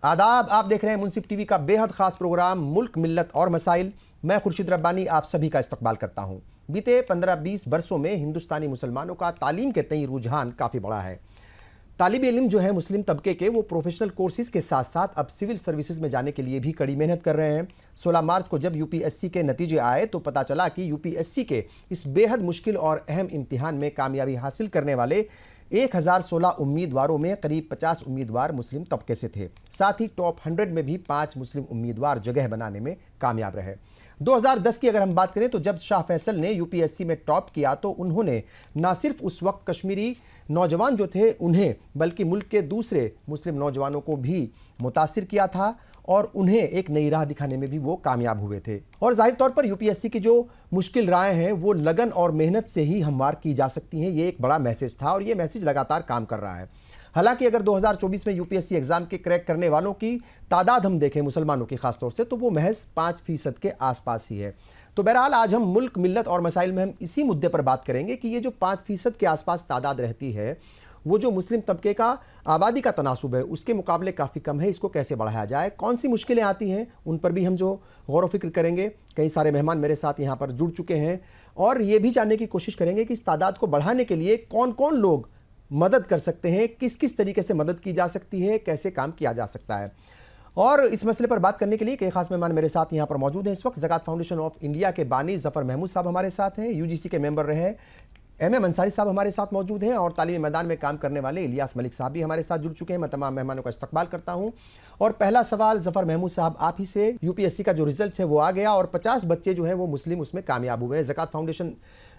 आदाब, आप देख रहे हैं मुंसिफ टीवी का बेहद खास प्रोग्राम मुल्क मिल्लत और मसाइल। मैं खुर्शीद रब्बानी आप सभी का इस्तकबाल करता हूं। बीते 15-20 बरसों में हिंदुस्तानी मुसलमानों का तालीम के तई रुझान काफ़ी बड़ा है। तालिब इल्म जो है मुस्लिम तबके के, वो प्रोफेशनल कोर्सेज के साथ साथ अब सिविल सर्विसेज में जाने के लिए भी कड़ी मेहनत कर रहे हैं। 16 मार्च को जब यूपीएससी के नतीजे आए तो पता चला कि यूपीएससी के इस बेहद मुश्किल और अहम इम्तिहान में कामयाबी हासिल करने वाले 1016 उम्मीदवारों में करीब 50 उम्मीदवार मुस्लिम तबके से थे। साथ ही टॉप 100 में भी 5 मुस्लिम उम्मीदवार जगह बनाने में कामयाब रहे। 2010 की अगर हम बात करें तो जब शाह फैसल ने यूपीएससी में टॉप किया तो उन्होंने ना सिर्फ उस वक्त कश्मीरी नौजवान जो थे उन्हें, बल्कि मुल्क के दूसरे मुस्लिम नौजवानों को भी मुतासिर किया था और उन्हें एक नई राह दिखाने में भी वो कामयाब हुए थे। और जाहिर तौर पर यूपीएससी की जो मुश्किल राहें हैं वो लगन और मेहनत से ही हमवार की जा सकती हैं। ये एक बड़ा मैसेज था और ये मैसेज लगातार काम कर रहा है। हालांकि अगर 2024 में यूपीएससी एग्जाम के क्रैक करने वालों की तादाद हम देखें, मुसलमानों की खासतौर से, तो वो महज 5% के आसपास ही है। तो बहरहाल आज हम मुल्क मिल्लत और मसाइल में हम इसी मुद्दे पर बात करेंगे कि ये जो 5% के आसपास तादाद रहती है, वो जो मुस्लिम तबके का आबादी का तनासुब है उसके मुकाबले काफ़ी कम है। इसको कैसे बढ़ाया जाए, कौन सी मुश्किलें आती हैं, उन पर भी हम जो गौर व फिक्र करेंगे। कई सारे मेहमान मेरे साथ यहाँ पर जुड़ चुके हैं और ये भी जानने की कोशिश करेंगे कि इस तादाद को बढ़ाने के लिए कौन कौन लोग मदद कर सकते हैं, किस किस तरीके से मदद की जा सकती है, कैसे काम किया जा सकता है। और इस मसले पर बात करने के लिए कई खास मेहमान मेरे साथ यहाँ पर मौजूद हैं। इस वक्त ज़कात फाउंडेशन ऑफ इंडिया के बानी ज़फ़र महमूद साहब हमारे साथ हैं, यूजीसी के मेंबर रहे एम अंसारी साहब हमारे साथ मौजूद हैं और तालीमी मैदान में काम करने वाले इलियास मलिक साहब भी हमारे साथ जुड़ चुके हैं। मैं तमाम मेहमानों का इस्तकबाल करता हूं। और पहला सवाल ज़फ़र महमूद साहब आप ही से। यूपीएससी का जो रिजल्ट है वो आ गया और 50 बच्चे जो हैं वो मुस्लिम उसमें कामयाब हुए हैं। ज़कात फाउंडेशन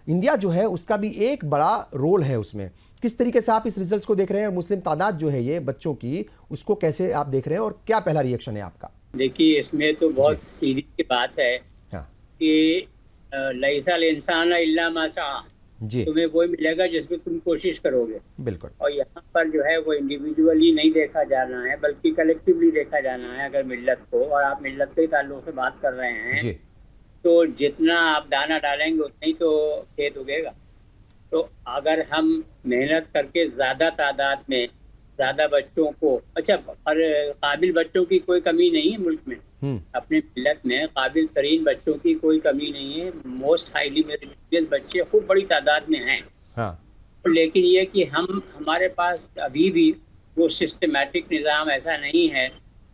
इंडिया जो है उसका भी एक बड़ा रोल है उसमें। किस तरीके से आप इस रिजल्ट को देख रहे हैं और मुस्लिम तादाद जो है ये बच्चों की, उसको कैसे आप देख रहे हैं और क्या पहला रिएक्शन है आपका? देखिए, इसमें तो बहुत सीधी सी बात है कि लैसल इंसान इल्ला मा सआ, तुम्हें वो मिलेगा जिसमें तुम कोशिश करोगे। बिल्कुल। और यहाँ पर जो है वो इंडिविजुअली नहीं देखा जाना है बल्कि कलेक्टिवली देखा जाना है। अगर मिल्लत को, और आप मिल्लत के ताल्लुक से बात कर रहे हैं जी, तो जितना आप दाना डालेंगे उतना ही तो खेत उगेगा। तो अगर हम मेहनत करके ज़्यादा तादाद में ज़्यादा बच्चों को, अच्छा, और काबिल बच्चों की कोई कमी नहीं है मुल्क में, अपने मिल्लत में काबिल तरीन बच्चों की कोई कमी नहीं है। मोस्ट हाईली मेरिटोरियस बच्चे खूब बड़ी तादाद में हैं। लेकिन ये कि हमारे पास अभी भी वो सिस्टमेटिक निज़ाम ऐसा नहीं है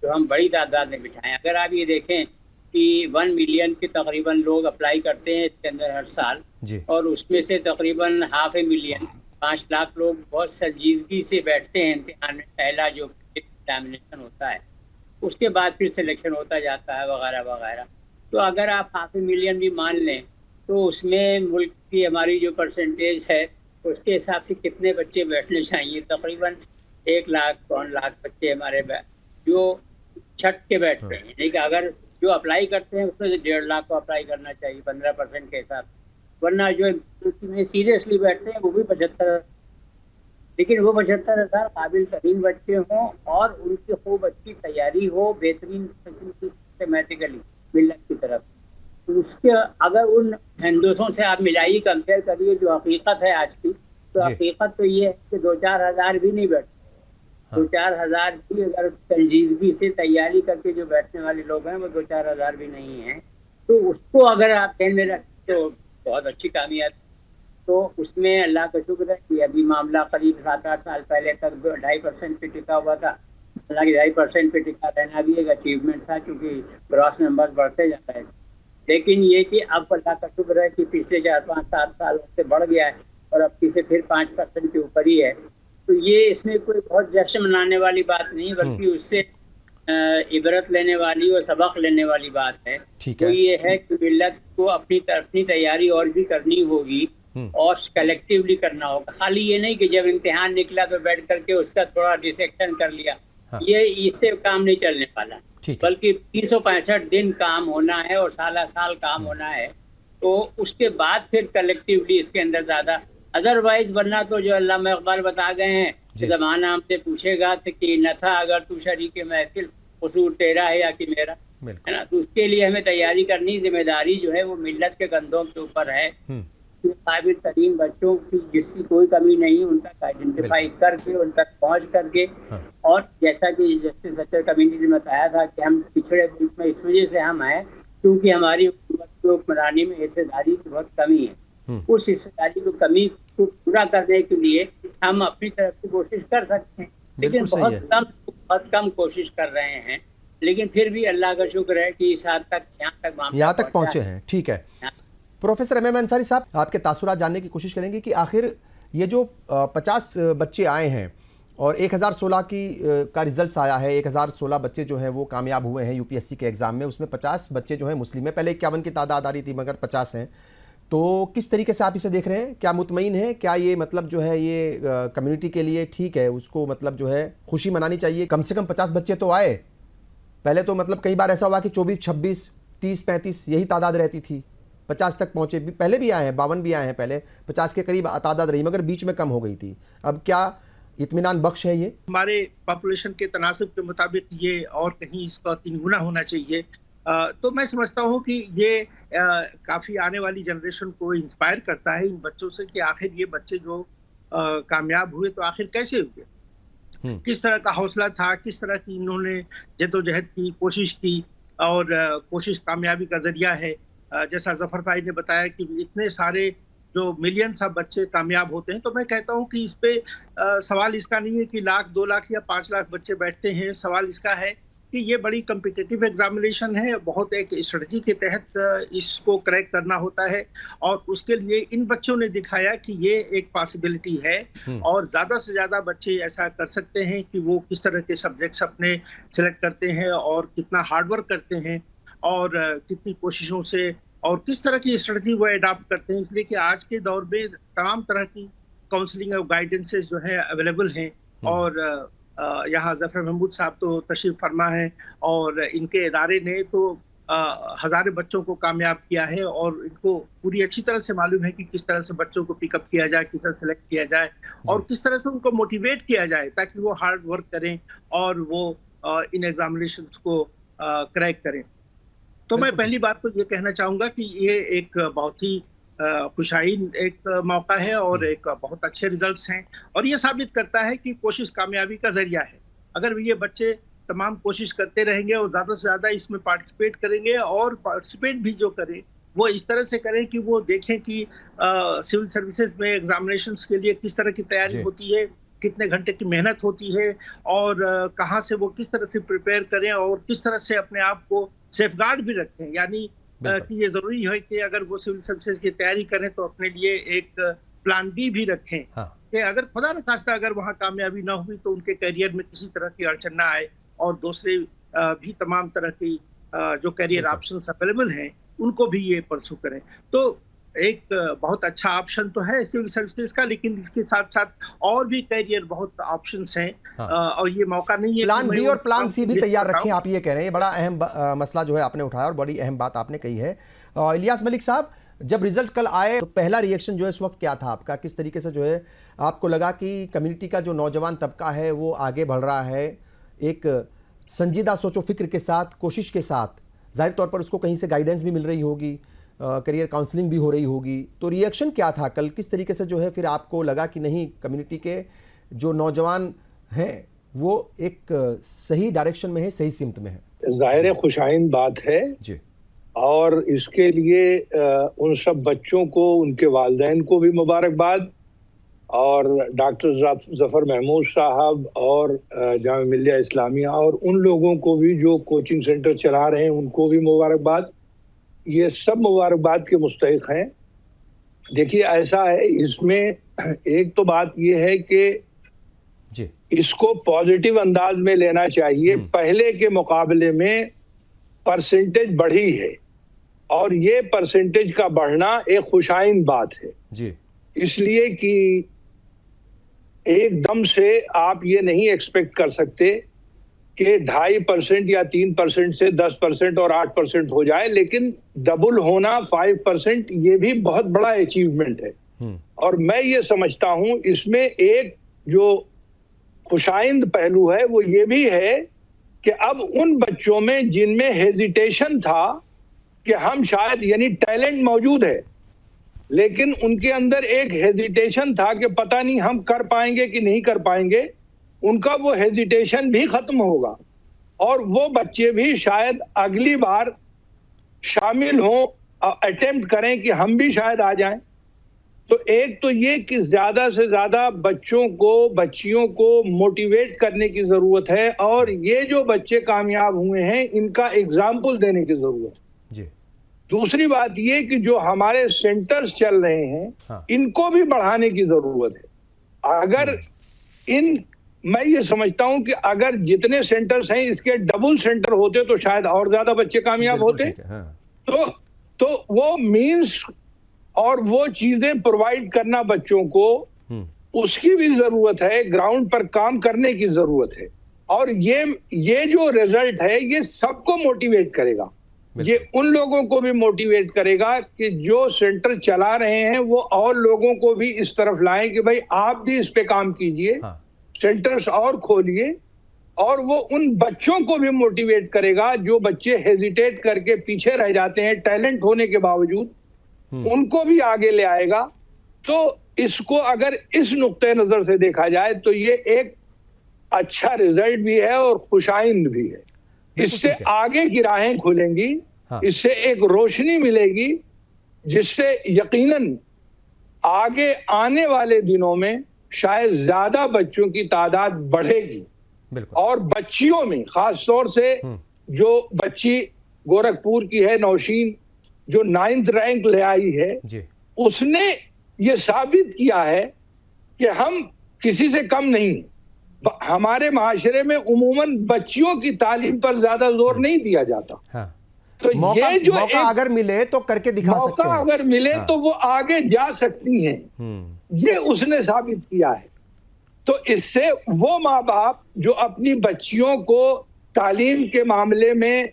जो हम बड़ी तादाद में बिठाएं। अगर आप ये देखें कि 1 मिलियन के तकरीबन लोग अप्लाई करते हैं इसके अंदर हर साल, और उसमें से तकरीबन 500,000 5 लाख लोग बहुत संजीदगी से बैठते हैं इम्तिहान में। पहला जो एग्जामिनेशन होता है उसके बाद फिर सिलेक्शन होता जाता है वगैरह वगैरह। तो अगर आप 500,000 भी मान लें तो उसमें मुल्क की हमारी जो परसेंटेज है उसके हिसाब से कितने बच्चे बैठने चाहिए? तकरीबन 1 लाख 2 लाख बच्चे हमारे जो छठ के बैठ रहे हैं। लेकिन अगर जो अप्लाई करते हैं उसमें से 1.5 लाख को अप्लाई करना चाहिए 15% के हिसाब, वरना जो में सीरियसली बैठते हैं वो भी 75। लेकिन वो 75,000 काबिल तरीन बच्चे हों और उनकी खूब अच्छी तैयारी हो, बेहतरीन सिस्टमेटिकली मिल्लत की तरफ। तो उसके अगर उन हिंदुओं से आप मिलाइए, कंपेयर करिए जो हकीकत है आज की, तो हकीकत तो ये है कि 2-4 हज़ार भी नहीं बैठते। 2-4 हज़ार भी अगर संजीदगी से तैयारी करके जो बैठने वाले लोग हैं वो 2-4 हज़ार भी नहीं हैं। तो उसको अगर आप ध्यान में रखें तो बहुत अच्छी कामयाबी। तो उसमें अल्लाह का शुक्र है कि अभी मामला करीब 7-8 साल पहले तक 2.5% पे टिका हुआ था। हालांकि 2.5% पे टिका रहना भी एक अचीवमेंट था क्योंकि ग्रॉस नंबर बढ़ते जा रहे थे। लेकिन ये कि अब अल्लाह का शुक्र है कि पिछले 4-5-7 साल से बढ़ गया है और अब से फिर 5% के ऊपर ही है। तो ये इसमें कोई बहुत जश्न मनाने वाली बात नहीं, बल्कि उससे इबरत लेने वाली और सबक लेने वाली बात है। तो ये है कि मिल्लत को अपनी तैयारी और भी करनी होगी और कलेक्टिवली करना होगा। खाली ये नहीं कि जब इम्तिहान निकला तो बैठ करके उसका थोड़ा डिसेक्शन कर लिया। ये इससे काम नहीं चलने वाला, बल्कि 365 दिन काम होना है और साल काम होना है। तो उसके बाद फिर कलेक्टिवली इसके अंदर ज़्यादा, अदरवाइज वरना तो जो अल्लामा इकबाल बता गए हैं, ज़माना हमसे पूछेगा कि न था अगर तू शरीके महफिल, कसूर तेरा है या कि मेरा, है ना। तो उसके लिए हमें तैयारी करनी, जिम्मेदारी जो है वो मिल्लत के कंधों के ऊपर है। काबिल तरीन बच्चों की जिसकी कोई कमी नहीं, उन तक आइडेंटिफाई करके, उन तक पहुंच करके, और जैसा कि जस्टिस सच्चर कम्युनिटी ने बताया था कि हम पिछड़े ग्रुप में इस वजह से हम हैं क्योंकि हमारी हुक्मरानी में हिस्सेदारी की बहुत कमी है। उस हिस्सेदारी की कमी को पूरा करने के लिए हम अपनी तरफ से कोशिश कर सकते हैं, लेकिन बहुत कम कोशिश कर रहे हैं। लेकिन फिर भी अल्लाह का शुक्र है कि इस हद तक यहाँ तक पहुंचे हैं। ठीक है प्रोफेसर एमएम अंसारी साहब, आपके तासुरात जानने की कोशिश करेंगे कि आखिर ये जो 50 बच्चे आए हैं और 1016 का रिजल्ट आया है, 1016 बच्चे जो हैं वो कामयाब हुए हैं यूपीएससी के एग्ज़ाम में, उसमें 50 बच्चे जो हैं मुस्लिम है। पहले 51 की तादाद आ रही थी मगर 50 हैं। तो किस तरीके से आप इसे देख रहे हैं? क्या मुतमईन है? क्या ये मतलब जो है ये कम्युनिटी के लिए ठीक है, उसको मतलब जो है खुशी मनानी चाहिए? कम से कम 50 बच्चे तो आए। पहले तो मतलब कई बार ऐसा हुआ कि 24, 26, 30, 35 यही तादाद रहती थी, 50 तक पहुंचे। पहले भी आए हैं, 52 भी आए हैं, पहले 50 के करीब तादाद रही मगर बीच में कम हो गई थी। अब क्या इत्मीनान बख्श है ये? हमारे पॉपुलेशन के तनासब के मुताबिक ये और कहीं इसका 3 गुना होना चाहिए। तो मैं समझता हूँ कि ये काफ़ी आने वाली जनरेशन को इंस्पायर करता है इन बच्चों से कि आखिर ये बच्चे जो कामयाब हुए तो आखिर कैसे हुए, किस तरह का हौसला था, किस तरह की इन्होंने जद्दोजहद की, कोशिश की, और कोशिश कामयाबी का जरिया है। जैसा जफर भाई ने बताया कि इतने सारे जो मिलियंस ऑफ बच्चे कामयाब होते हैं, तो मैं कहता हूँ कि इस पे सवाल इसका नहीं है कि 1,00,000, 2,00,000 या 5,00,000 बच्चे बैठते हैं। सवाल इसका है कि ये बड़ी कम्पिटिटिव एग्जामिनेशन है, बहुत एक स्ट्रेटजी के तहत इसको क्रैक करना होता है, और उसके लिए इन बच्चों ने दिखाया कि ये एक पॉसिबिलिटी है, और ज़्यादा से ज़्यादा बच्चे ऐसा कर सकते हैं कि वो किस तरह के सब्जेक्ट्स अपने सेलेक्ट करते हैं और कितना हार्डवर्क करते हैं और कितनी कोशिशों से और किस तरह की स्ट्रेटजी वो अडॉप्ट करते हैं। इसलिए कि आज के दौर में तमाम तरह की काउंसलिंग और गाइडेंसेस जो है अवेलेबल हैं, और यहाँ जफर महमूद साहब तो तशरीफ फरमा है, और इनके इदारे ने तो हज़ारों बच्चों को कामयाब किया है, और इनको पूरी अच्छी तरह से मालूम है कि किस तरह से बच्चों को पिकअप किया जाए, किस तरह सेलेक्ट किया जाए, और किस तरह से उनको मोटिवेट किया जाए ताकि वो हार्ड वर्क करें और वो इन एग्जामिनेशंस को क्रैक करें। तो मैं पहली बात तो ये कहना चाहूँगा कि ये एक बहुत ही खुशाइन एक मौका है और एक बहुत अच्छे रिजल्ट्स हैं, और ये साबित करता है कि कोशिश कामयाबी का जरिया है। अगर ये बच्चे तमाम कोशिश करते रहेंगे और ज़्यादा से ज़्यादा इसमें पार्टिसिपेट करेंगे, और पार्टिसिपेट भी जो करें वो इस तरह से करें कि वो देखें कि सिविल सर्विसेज में एग्जामिनेशंस के लिए किस तरह की तैयारी होती है, कितने घंटे की मेहनत होती है, और कहाँ से वो किस तरह से प्रिपेयर करें और किस तरह से अपने आप को सेफगार्ड भी रखें। यानी कि ये जरूरी है कि अगर वो सिविल सर्विसेज की तैयारी करें तो अपने लिए एक प्लान बी भी रखें, कि अगर खुदा न खास्ता अगर वहाँ कामयाबी ना हुई तो उनके करियर में किसी तरह की अड़चन ना आए, और दूसरे भी तमाम तरह की जो करियर ऑप्शंस अवेलेबल हैं उनको भी ये परसू करें। तो एक बहुत अच्छा ऑप्शन तो है सिविल सर्विसेज का, लेकिन इसके साथ साथ और भी करियर बहुत ऑप्शंस हैं, और ये मौका नहीं है प्लान बी और प्लान सी भी तैयार रखें, आप ये कह रहे हैं। ये बड़ा अहम मसला जो है आपने उठाया और बड़ी अहम बात आपने कही है। इलियास मलिक साहब, जब रिजल्ट कल आए तो पहला रिएक्शन जो है इस वक्त क्या था आपका? किस तरीके से जो है आपको लगा कि कम्युनिटी का जो नौजवान तबका है वो आगे बढ़ रहा है एक संजीदा सोचो फिक्र के साथ, कोशिश के साथ? जाहिर तौर पर उसको कहीं से गाइडेंस भी मिल रही होगी, करियर काउंसलिंग भी हो रही होगी, तो रिएक्शन क्या था कल? किस तरीके से जो है फिर आपको लगा कि नहीं, कम्युनिटी के जो नौजवान हैं वो एक सही डायरेक्शन में है, सही सिमत में है? ज़ाहिर खुशाइन बात है जी, और इसके लिए उन सब बच्चों को, उनके वालिदैन को भी मुबारकबाद, और डॉक्टर जफर महमूद साहब और जामिया मिल्लिया इस्लामिया और उन लोगों को भी जो कोचिंग सेंटर चला रहे हैं उनको भी मुबारकबाद। ये सब मुबारकबाद के मुस्तहिक हैं। देखिए ऐसा है, इसमें एक तो बात ये है कि इसको पॉजिटिव अंदाज में लेना चाहिए। पहले के मुकाबले में परसेंटेज बढ़ी है, और ये परसेंटेज का बढ़ना एक खुशाइन बात है जी, इसलिए कि एकदम से आप ये नहीं एक्सपेक्ट कर सकते कि 2.5% या 3% से 10% और 8% हो जाए, लेकिन डबल होना 5% ये भी बहुत बड़ा अचीवमेंट है। और मैं ये समझता हूं इसमें एक जो खुशाइंद पहलू है वो ये भी है कि अब उन बच्चों में जिनमें हेजिटेशन था कि हम शायद, यानी टैलेंट मौजूद है, लेकिन उनके अंदर एक हेजिटेशन था कि पता नहीं हम कर पाएंगे कि नहीं कर पाएंगे। उनका वो हेजिटेशन भी खत्म होगा और वो बच्चे भी शायद अगली बार शामिल हों, अटेम्प्ट करें कि हम भी शायद आ जाएं। तो एक तो ये कि ज्यादा से ज्यादा बच्चों को, बच्चियों को मोटिवेट करने की जरूरत है और ये जो बच्चे कामयाब हुए हैं इनका एग्जाम्पल देने की जरूरत है जी। दूसरी बात ये कि जो हमारे सेंटर्स चल रहे हैं हाँ। इनको भी बढ़ाने की जरूरत है। अगर मैं ये समझता हूं कि अगर जितने सेंटर्स हैं इसके डबल सेंटर होते तो शायद और ज्यादा बच्चे कामयाब होते। हाँ। तो वो मीन्स और वो चीजें प्रोवाइड करना बच्चों को, उसकी भी जरूरत है, ग्राउंड पर काम करने की जरूरत है। और ये जो रिजल्ट है ये सबको मोटिवेट करेगा। ये उन लोगों को भी मोटिवेट करेगा कि जो सेंटर चला रहे हैं वो और लोगों को भी इस तरफ लाएं कि भाई आप भी इस पे काम कीजिए। हाँ। सेंटर्स और खोलिए। और वो उन बच्चों को भी मोटिवेट करेगा जो बच्चे हेजिटेट करके पीछे रह जाते हैं टैलेंट होने के बावजूद, उनको भी आगे ले आएगा। तो इसको अगर इस नुक्ते नजर से देखा जाए तो ये एक अच्छा रिजल्ट भी है और खुशाइंद भी है। इससे आगे की राहें खुलेंगी। हाँ। इससे एक रोशनी मिलेगी जिससे यकीनन आगे आने वाले दिनों में शायद ज्यादा बच्चों की तादाद बढ़ेगी। और बच्चियों में खास तौर से जो बच्ची गोरखपुर की है, नौशीन, जो 9th रैंक ले आई है जी। उसने ये साबित किया है कि हम किसी से कम नहीं। हमारे माशरे में उमूमन बच्चियों की तालीम पर ज्यादा जोर नहीं दिया जाता। हाँ। तो मौका, ये जो मौका अगर मिले तो करके दिखा सकते हैं। मौका अगर मिले हाँ। तो वो आगे जा सकती हैं। ये उसने साबित किया है। तो इससे वो माँ बाप जो अपनी बच्चियों को तालीम के मामले में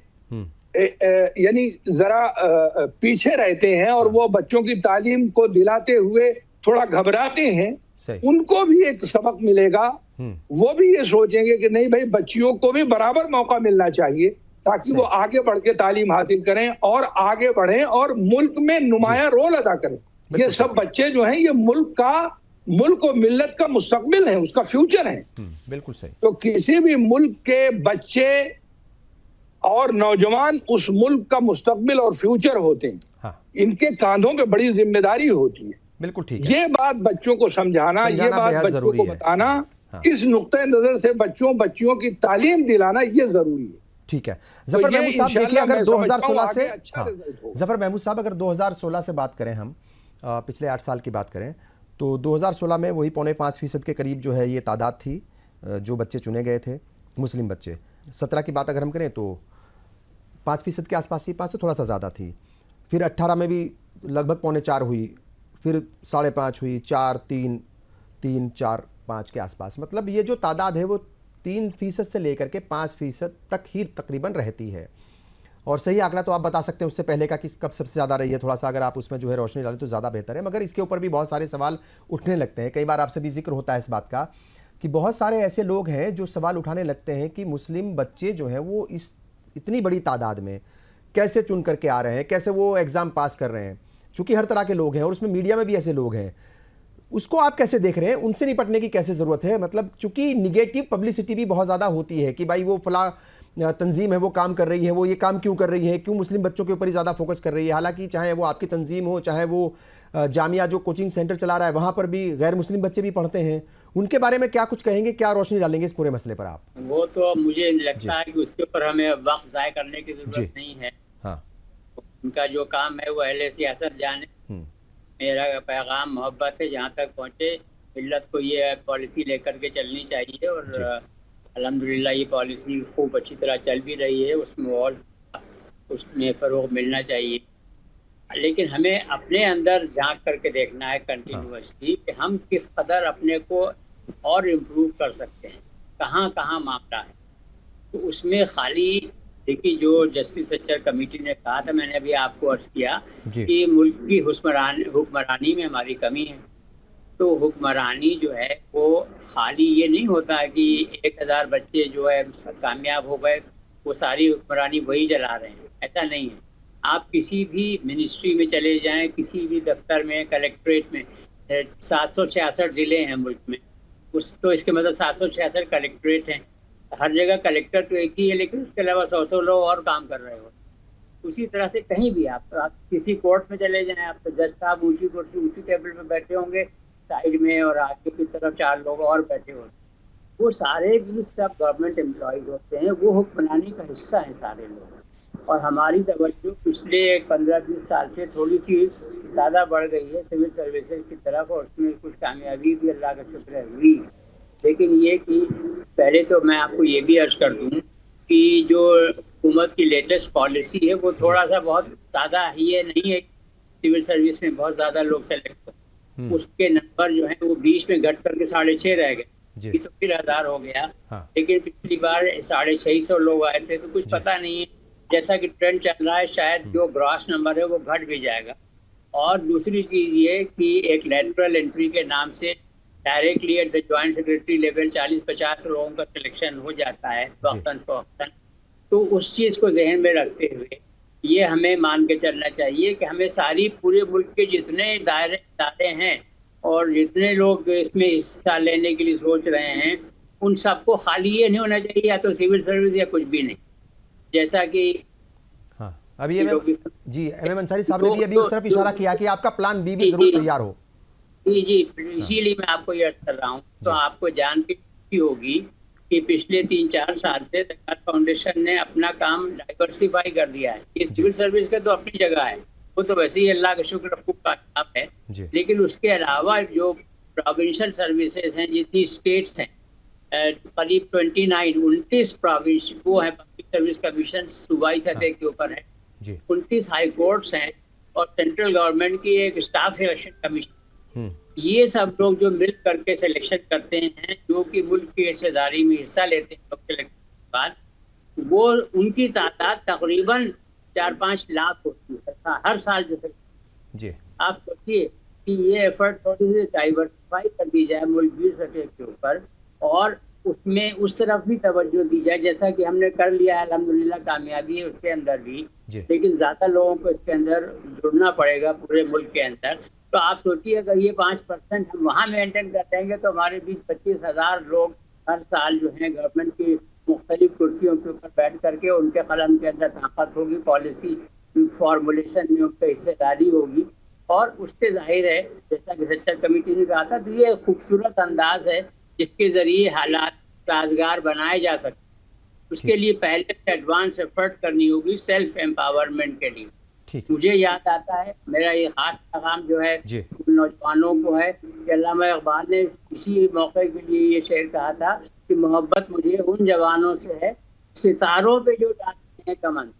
यानी जरा पीछे रहते हैं और वो बच्चों की तालीम को दिलाते हुए थोड़ा घबराते हैं, उनको भी एक सबक मिलेगा। वो भी ये सोचेंगे कि नहीं भाई, बच्चियों को भी बराबर मौका मिलना चाहिए ताकि वो आगे बढ़ के तालीम हासिल करें और आगे बढ़ें और मुल्क में नुमाया रोल अदा करें। ये सब बच्चे जो हैं ये मुल्क और मिल्लत का मुस्तकबिल है, उसका फ्यूचर है। बिल्कुल सही। तो किसी भी मुल्क के बच्चे और नौजवान उस मुल्क का मुस्तकबिल और फ्यूचर होते हैं। हाँ। इनके कांधों पे बड़ी जिम्मेदारी होती है। बिल्कुल ठीक है। ये बात बच्चों को समझाना ये बात बच्चों को बताना, हाँ। इस नुक्ते नजर से बच्चियों की तालीम दिलाना ये जरूरी है। ठीक है। जफर महमूद साहब, देखिए अगर 2016 से जफर महमूद साहब अगर 2016 से बात करें, हम पिछले 8 साल की बात करें तो 2016 में वही 4.5% के करीब जो है ये तादाद थी जो बच्चे चुने गए थे मुस्लिम बच्चे। 17 की बात अगर हम करें तो 5% के आसपास ही, 5 से थोड़ा सा ज़्यादा थी। फिर 18 में भी लगभग 4.25 हुई, फिर 5.5 हुई, 4, 3, 3, 4, 5 के आसपास। मतलब ये जो तादाद है वो 3% से लेकर के 5% तक ही तकरीबन रहती है। और सही आंकड़ा तो आप बता सकते हैं उससे पहले का कि कब सबसे ज़्यादा रही है, थोड़ा सा अगर आप उसमें जो है रोशनी डालें तो ज़्यादा बेहतर है। मगर इसके ऊपर भी बहुत सारे सवाल उठने लगते हैं। कई बार आपसे भी जिक्र होता है इस बात का कि बहुत सारे ऐसे लोग हैं जो सवाल उठाने लगते हैं कि मुस्लिम बच्चे जो हैं वो इस इतनी बड़ी तादाद में कैसे चुन करके आ रहे हैं, कैसे वो एग्ज़ाम पास कर रहे हैं। चूँकि हर तरह के लोग हैं और उसमें मीडिया में भी ऐसे लोग हैं, उसको आप कैसे देख रहे हैं? उनसे निपटने की कैसे ज़रूरत है? मतलब चूँकि निगेटिव पब्लिसिटी भी बहुत ज़्यादा होती है कि भाई वो फला तंजीम है वो काम कर रही है, वो ये काम क्यों कर रही है, क्यों मुस्लिम बच्चों के ऊपर ही ज़्यादा फोकस कर रही है। हालांकि चाहे वो आपकी तंजीम हो, चाहे वो जामिया जो कोचिंग सेंटर चला रहा है वहाँ पर भी गैर मुस्लिम बच्चे भी पढ़ते हैं। उनके बारे में क्या कुछ कहेंगे, क्या रोशनी डालेंगे इस पूरे मसले पर आप? वो तो मुझे लगता है कि उसके ऊपर हमें वक्त ज़ाया करने की जरूरत नहीं है। हाँ। उनका जो काम है वो अहले सियासत जाने। मेरा पैगाम मोहब्बत है जहाँ तक पहुँचे, मिल्लत को ये पॉलिसी लेकर के चलनी चाहिए और अल्हम्दुलिल्लाह ये पॉलिसी खूब अच्छी तरह चल भी रही है। उसमें और उसमें फ़रोग़ मिलना चाहिए, लेकिन हमें अपने अंदर झांक करके देखना है कंटिन्यूअसली कि हम किस कदर अपने को और इम्प्रूव कर सकते हैं, कहाँ कहाँ मामला है। तो उसमें खाली देखिए जो जस्टिस सच्चर कमेटी ने कहा था, मैंने अभी आपको अर्ज़ किया कि मुल्क की हुक्मरानी में हमारी कमी है। तो हुक्मरानी जो है वो खाली ये नहीं होता कि 1000 बच्चे जो है कामयाब हो गए वो सारी हुक्मरानी वही चला रहे हैं, ऐसा नहीं है। आप किसी भी मिनिस्ट्री में चले जाएं, किसी भी दफ्तर में, कलेक्ट्रेट में, 766 जिले हैं मुल्क में, उस तो इसके मतलब 766 कलेक्ट्रेट हैं। हर जगह कलेक्टर तो एक ही है, लेकिन उसके अलावा 100 लोग और काम कर रहे हो। उसी तरह से कहीं भी आप किसी कोर्ट में चले जाएं, आप तो जज साहब ऊंची कुर्सी ऊंची टेबल पे बैठे होंगे, साइड में और आगे की तरफ 4 लोग और बैठे होते हैं। वो सारे भी सब गवर्नमेंट एम्प्लॉयज होते हैं, वो हुक्म बनाने का हिस्सा है सारे लोग। और हमारी तवज्जो पिछले 15-20 साल से थोड़ी सी ज़्यादा बढ़ गई है सिविल सर्विसेज की तरफ, और उसमें कुछ कामयाबी भी अल्लाह का शुक्र है हुई। लेकिन ये कि पहले तो मैं आपको ये भी अर्ज कर दूँ कि जो हुकूमत की लेटेस्ट पॉलिसी है वो थोड़ा सा बहुत ज़्यादा ही है, नहीं है सिविल सर्विस में बहुत ज़्यादा लोग सेलेक्ट हो, उसके नंबर जो है वो 20 में घट करके 6.5 रह गए, ये तो फिर 1000 हो गया। हाँ। लेकिन पिछली बार 650 लोग आए थे, तो कुछ पता नहीं है, जैसा कि ट्रेंड चल रहा है शायद जो ग्रॉस नंबर है वो घट भी जाएगा। और दूसरी चीज़ ये कि एक लेटरल एंट्री के नाम से directly at the joint secretary level 40-50 लोगों का सिलेक्शन हो जाता है वक्तन फवक्तन। तो उस चीज़ को जहन में रखते हुए ये हमें मान के चलना चाहिए कि हमें सारी पूरे मुल्क के जितने दायरे हैं और जितने लोग इसमें हिस्सा लेने के लिए सोच रहे हैं, उन सबको खाली ये नहीं होना चाहिए या तो सिविल सर्विस या कुछ भी नहीं, जैसा कि हाँ अभी जी एमएम अंसारी साहब ने भी अभी उस तरफ इशारा किया कि आपका प्लान बी भी जरूर तैयार हो। जी, इसीलिए मैं आपको ये अर्ज कर रहा हूँ। तो आपको जान के खुशी होगी कि पिछले 3-4 साल से ज़कात फाउंडेशन ने अपना काम डाइवर्सिफाई कर दिया है। ये सिविल सर्विस का तो अपनी जगह है, वो तो वैसे ही अल्लाह का शुक्र खूब का काम है, लेकिन उसके अलावा जो प्रोविंशियल सर्विसेज हैं, जितनी स्टेट्स हैं, करीब 29 प्रोविंस वो है पब्लिक सर्विस कमीशन सूबाई सतह के ऊपर है, 29 हाई कोर्ट्स हैं और सेंट्रल गवर्नमेंट की एक स्टाफ सिलेक्शन कमीशन। ये सब लोग जो मिल करके सिलेक्शन करते हैं, जो कि मुल्क की हिस्सेदारी में हिस्सा लेते हैं लोग सिलेक्शन के बाद, वो उनकी तादाद तकरीबन 4-5 लाख होती है हर साल जो जी। आप सोचिए कि ये एफर्ट थोड़ी सी डाइवर्सिफाई कर दी जाए मुल्क की सतह के ऊपर और उसमें उस तरफ भी तवज्जो दी जाए, जैसा कि हमने कर लिया है अल्हम्दुलिल्लाह, कामयाबी है उसके अंदर भी, लेकिन ज़्यादा लोगों को इसके अंदर जुड़ना पड़ेगा पूरे मुल्क के अंदर। तो आप सोचिए अगर ये 5% हम वहाँ मेंटेन कर देंगे तो हमारे 20-25 हज़ार लोग हर साल जो है गवर्नमेंट की मुख्तलिफ कुर्सियों के ऊपर बैठ करके उनके कलम के अंदर ताकत होगी, पॉलिसी फॉर्मुलेशन में उनकी हिस्सेदारी होगी। और उससे जाहिर है जैसा कि सेक्टर कमेटी ने कहा था, तो ये खूबसूरत अंदाज है जिसके ज़रिए हालात साजगार बनाए जा सकते। उसके लिए पहले से एडवांस एफर्ट करनी होगी सेल्फ एम्पावरमेंट के लिए। मुझे याद आता है मेरा ये खास पैगाम जो है नौजवानों को है कि अल्लामा इकबाल ने इसी मौके के लिए ये शेर कहा था कि मोहब्बत मुझे उन जवानों से है सितारों पे जो डालते हैं कमन,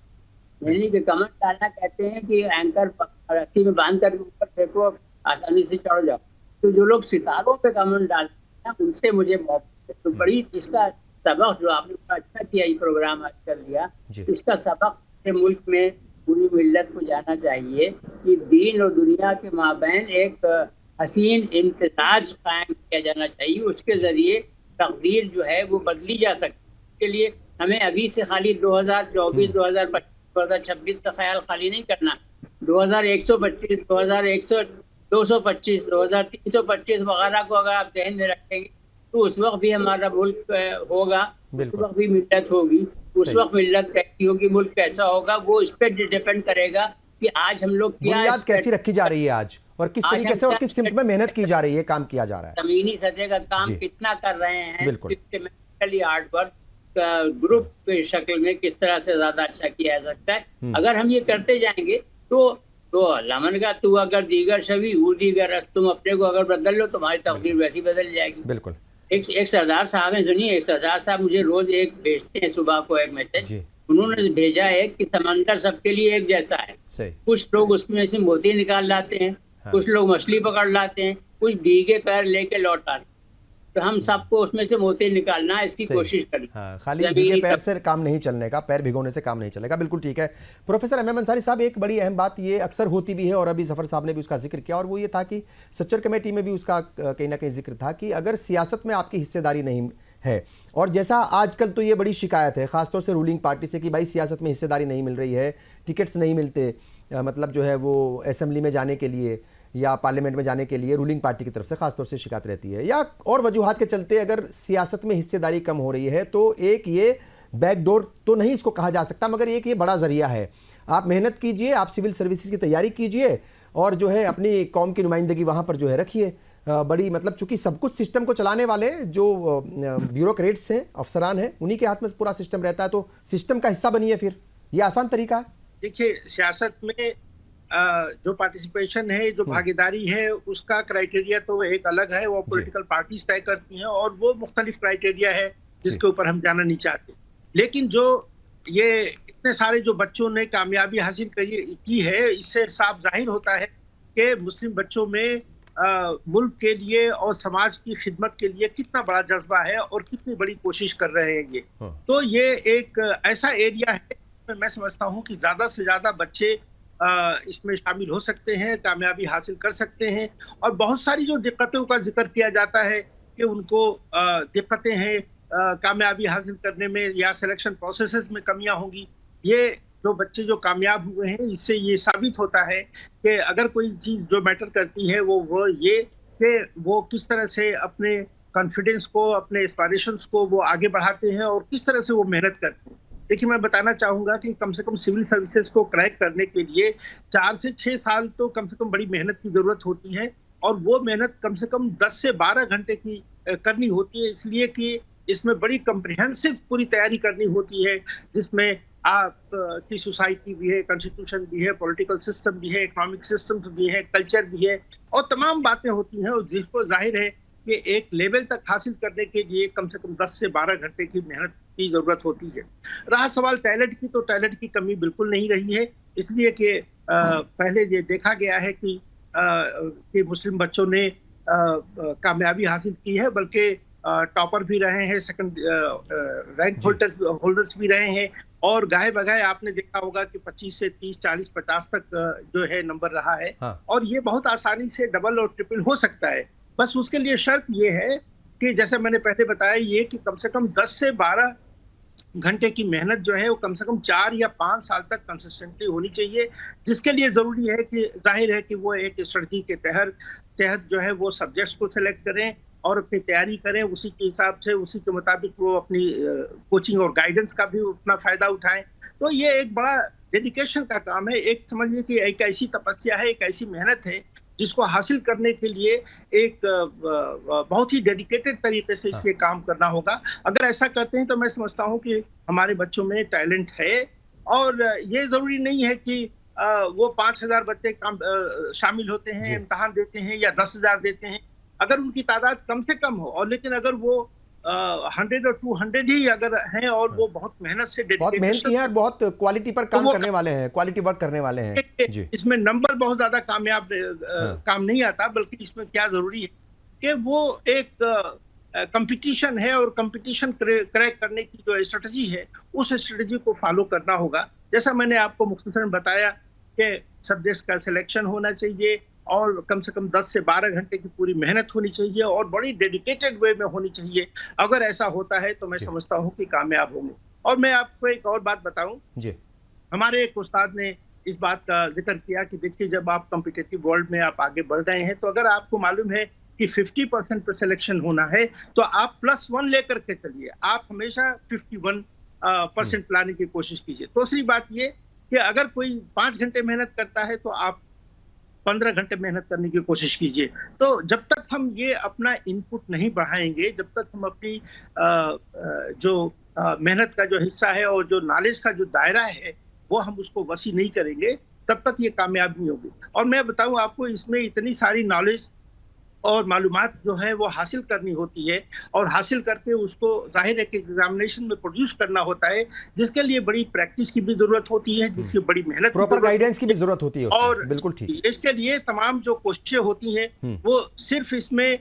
यानी कि कमन डालना कहते हैं कि एंकर रस्सी में बांध कर ऊपर फेंको आसानी से चढ़ जाओ। तो जो लोग सितारों पे कमन डालते हैं उनसे मुझे मोहब्बत। तो बड़ी इसका सबक जो आपने अच्छा किया, ये प्रोग्राम आज कर लिया, इसका सबक मुल्क में पूरी मिल्लत को जाना चाहिए कि दीन और दुनिया के माबैन एक हसीन इम्तिजाज कायम किया जाना चाहिए। उसके ज़रिए तकदीर जो है वो बदली जा सकती है। इसके लिए हमें अभी से खाली 2024, 2025, 2026 का ख्याल खाली नहीं करना, 2125, 2100, 225, 2325 वगैरह को अगर आप ध्यान में रखेंगे तो उस वक्त भी हमारा मुल्क होगा, उस वक्त भी मिल्लत होगी, उस वक्त मिल्लत कैसी होगी, मुल्क कैसा होगा, वो इस पर डिपेंड करेगा कि आज हम लोग क्या बुनियाद कैसी रखी जा रही है आज और किस तरीके से और किस सिमत में मेहनत की जा रही है, काम किया जा रहा है, जमीनी सतह का काम कितना कर रहे हैं, सिस्टमैटिकली हार्ड वर्क ग्रुप की शक्ल में किस तरह से ज्यादा अच्छा किया जा सकता है। अगर हम ये करते जाएंगे तो अल्लाह ने कहा तू अगर दीगर शवी वो दीगर, तुम अपने को अगर बदल लो तुम्हारी तकदीर वैसी बदल जाएगी। बिल्कुल। एक सरदार साहब हैं, सुनिए, एक सरदार साहब मुझे रोज एक भेजते हैं सुबह को एक मैसेज, उन्होंने भेजा है कि समंदर सबके लिए एक जैसा है, कुछ लोग उसमें से मोती निकाल लाते हैं, कुछ लोग मछली पकड़ लाते हैं, कुछ भीगे पैर लेके लौट आते हैं। तो हम सबको उसमें से मोती निकालना इसकी कोशिश करें। हाँ, खाली भीगे पैर से काम नहीं चलने का, पैर भिगोने से काम नहीं चलेगा। बिल्कुल ठीक है प्रोफेसर एमएम अंसारी साहब, एक बड़ी अहम बात ये अक्सर होती भी है और अभी जफर साहब ने भी उसका जिक्र किया, और वो ये था कि सच्चर कमेटी में भी उसका कहीं ना कहीं जिक्र था कि अगर सियासत में आपकी हिस्सेदारी नहीं है। और जैसा आजकल तो ये बड़ी शिकायत है खासतौर से रूलिंग पार्टी से कि भाई सियासत में हिस्सेदारी नहीं मिल रही है, टिकट्स नहीं मिलते, मतलब जो है वो असेंबली में जाने के लिए या पार्लियामेंट में जाने के लिए रूलिंग पार्टी की तरफ से खासतौर से शिकायत रहती है, या और वजूहात के चलते अगर सियासत में हिस्सेदारी कम हो रही है तो एक ये बैकडोर तो नहीं इसको कहा जा सकता, मगर एक ये बड़ा जरिया है। आप मेहनत कीजिए, आप सिविल सर्विसेज की तैयारी कीजिए और जो है अपनी कौम की नुमाइंदगी वहाँ पर जो है रखिए। बड़ी मतलब चूंकि सब कुछ सिस्टम को चलाने वाले जो ब्यूरोक्रेट्स हैं, अफसरान हैं, उन्हीं के हाथ में पूरा सिस्टम रहता है, तो सिस्टम का हिस्सा बनिए, फिर ये आसान तरीका है। देखिए, सियासत में जो पार्टिसिपेशन है, जो भागीदारी है, उसका क्राइटेरिया तो एक अलग है, वो पॉलिटिकल पार्टीज तय करती हैं और वो मुख्तलिफ क्राइटेरिया है जिसके ऊपर हम जाना नहीं चाहते। लेकिन जो ये इतने सारे जो बच्चों ने कामयाबी हासिल की है, इससे साफ जाहिर होता है कि मुस्लिम बच्चों में मुल्क के लिए और समाज की खिदमत के लिए कितना बड़ा जज्बा है और कितनी बड़ी कोशिश कर रहे हैं ये। तो ये एक ऐसा एरिया है, मैं समझता हूँ कि ज्यादा से ज्यादा बच्चे इसमें शामिल हो सकते हैं, कामयाबी हासिल कर सकते हैं। और बहुत सारी जो दिक्कतों का जिक्र किया जाता है कि उनको दिक्कतें हैं कामयाबी हासिल करने में या सिलेक्शन प्रोसेसेस में कमियां होंगी, ये जो बच्चे जो कामयाब हुए हैं इससे ये साबित होता है कि अगर कोई चीज जो मैटर करती है वो ये कि वो किस तरह से अपने कॉन्फिडेंस को, अपने एस्पायरेशंस को वो आगे बढ़ाते हैं और किस तरह से वो मेहनत करते हैं। देखिए, मैं बताना चाहूंगा कि कम से कम सिविल सर्विसेज को क्रैक करने के लिए 4 से 6 साल तो कम से कम बड़ी मेहनत की जरूरत होती है और वो मेहनत कम से कम 10 से 12 घंटे की करनी होती है, इसलिए कि इसमें बड़ी कम्प्रिहेंसिव पूरी तैयारी करनी होती है, जिसमें आप की सोसाइटी भी है, कॉन्स्टिट्यूशन भी है, पॉलिटिकल सिस्टम भी है, इकोनॉमिक सिस्टम भी है, कल्चर भी है और तमाम बातें होती हैं, और जिसको जाहिर है कि एक लेवल तक हासिल करने के लिए कम से कम 10 से 12 घंटे की मेहनत की जरूरत होती है। रहा सवाल टैलेंट की, तो टैलेंट की कमी बिल्कुल नहीं रही है, इसलिए कि पहले ये देखा गया है कि मुस्लिम बच्चों ने कामयाबी हासिल की है, बल्कि टॉपर भी रहे हैं, सेकंड रैंक होल्डर्स भी रहे हैं, और गाहे बगाहे आपने देखा होगा कि 25 से 30, 40, 50 तक जो है नंबर रहा है। और ये बहुत आसानी से डबल और ट्रिपल हो सकता है। बस उसके लिए शर्त ये है कि जैसे मैंने पहले बताया ये कि कम से कम 10 से 12 घंटे की मेहनत जो है वो कम से कम 4 या 5 साल तक कंसिस्टेंटली होनी चाहिए, जिसके लिए जरूरी है कि जाहिर है कि वो एक स्ट्रेटजी के तहत जो है वो सब्जेक्ट्स को सिलेक्ट करें और अपनी तैयारी करें, उसी के हिसाब से, उसी के मुताबिक वो अपनी कोचिंग और गाइडेंस का भी उतना फायदा उठाएं। तो ये एक बड़ा डेडिकेशन का काम है, एक समझिए कि एक ऐसी तपस्या है, एक ऐसी मेहनत है जिसको हासिल करने के लिए एक बहुत ही डेडिकेटेड तरीके से इसके काम करना होगा। अगर ऐसा करते हैं तो मैं समझता हूँ कि हमारे बच्चों में टैलेंट है, और ये जरूरी नहीं है कि वो 5000 बच्चे शामिल होते हैं, इम्तहान देते हैं या 10,000 देते हैं। अगर उनकी तादाद कम से कम हो, और लेकिन अगर वो 100 और 200 ही अगर हैं और वो बहुत मेहनत से बहुत मेहनती हैं और बहुत क्वालिटी पर काम करने वाले हैं, क्वालिटी वर्क करने वाले हैं जी। इसमें नंबर बहुत ज्यादा कामयाब काम नहीं आता, बल्कि इसमें क्या जरूरी है कि वो एक कंपटीशन है और कंपटीशन क्रैक करने की जो स्ट्रेटजी है उस स्ट्रेटजी को फॉलो करना होगा। जैसा मैंने आपको मुख्तसरन बताया कि सब्जेक्ट्स का सिलेक्शन होना चाहिए और कम से कम 10 से 12 घंटे की पूरी मेहनत होनी चाहिए और बड़ी डेडिकेटेड वे में होनी चाहिए। अगर ऐसा होता है तो मैं समझता हूँ कि कामयाब होंगे। और मैं आपको एक और बात बताऊं जी, हमारे एक उस्ताद ने इस बात का जिक्र किया कि देखिए, जब आप कॉम्पिटिटिव वर्ल्ड में आप आगे बढ़ रहे हैं तो अगर आपको मालूम है कि 50% पे सिलेक्शन होना है तो आप +1 लेकर के चलिए, आप हमेशा 51% लाने की कोशिश कीजिए। दूसरी बात ये कि अगर कोई 5 घंटे मेहनत करता है तो आप 15 घंटे मेहनत करने की कोशिश कीजिए। तो जब तक हम ये अपना इनपुट नहीं बढ़ाएंगे, जब तक हम अपनी जो मेहनत का जो हिस्सा है और जो नॉलेज का जो दायरा है वो हम उसको वसी नहीं करेंगे, तब तक ये कामयाब नहीं होगी। और मैं बताऊं आपको, इसमें इतनी सारी नॉलेज और मालूमात जो है वो हासिल करनी होती है, और हासिल करके उसको जाहिर है कि एग्जामिनेशन में प्रोड्यूस करना होता है, जिसके लिए बड़ी प्रैक्टिस की भी जरूरत होती है, जिसकी बड़ी मेहनत, प्रॉपर गाइडेंस की भी जरूरत होती है। और बिल्कुल ठीक, इसके लिए तमाम जो कोशिशें होती हैं वो सिर्फ इसमें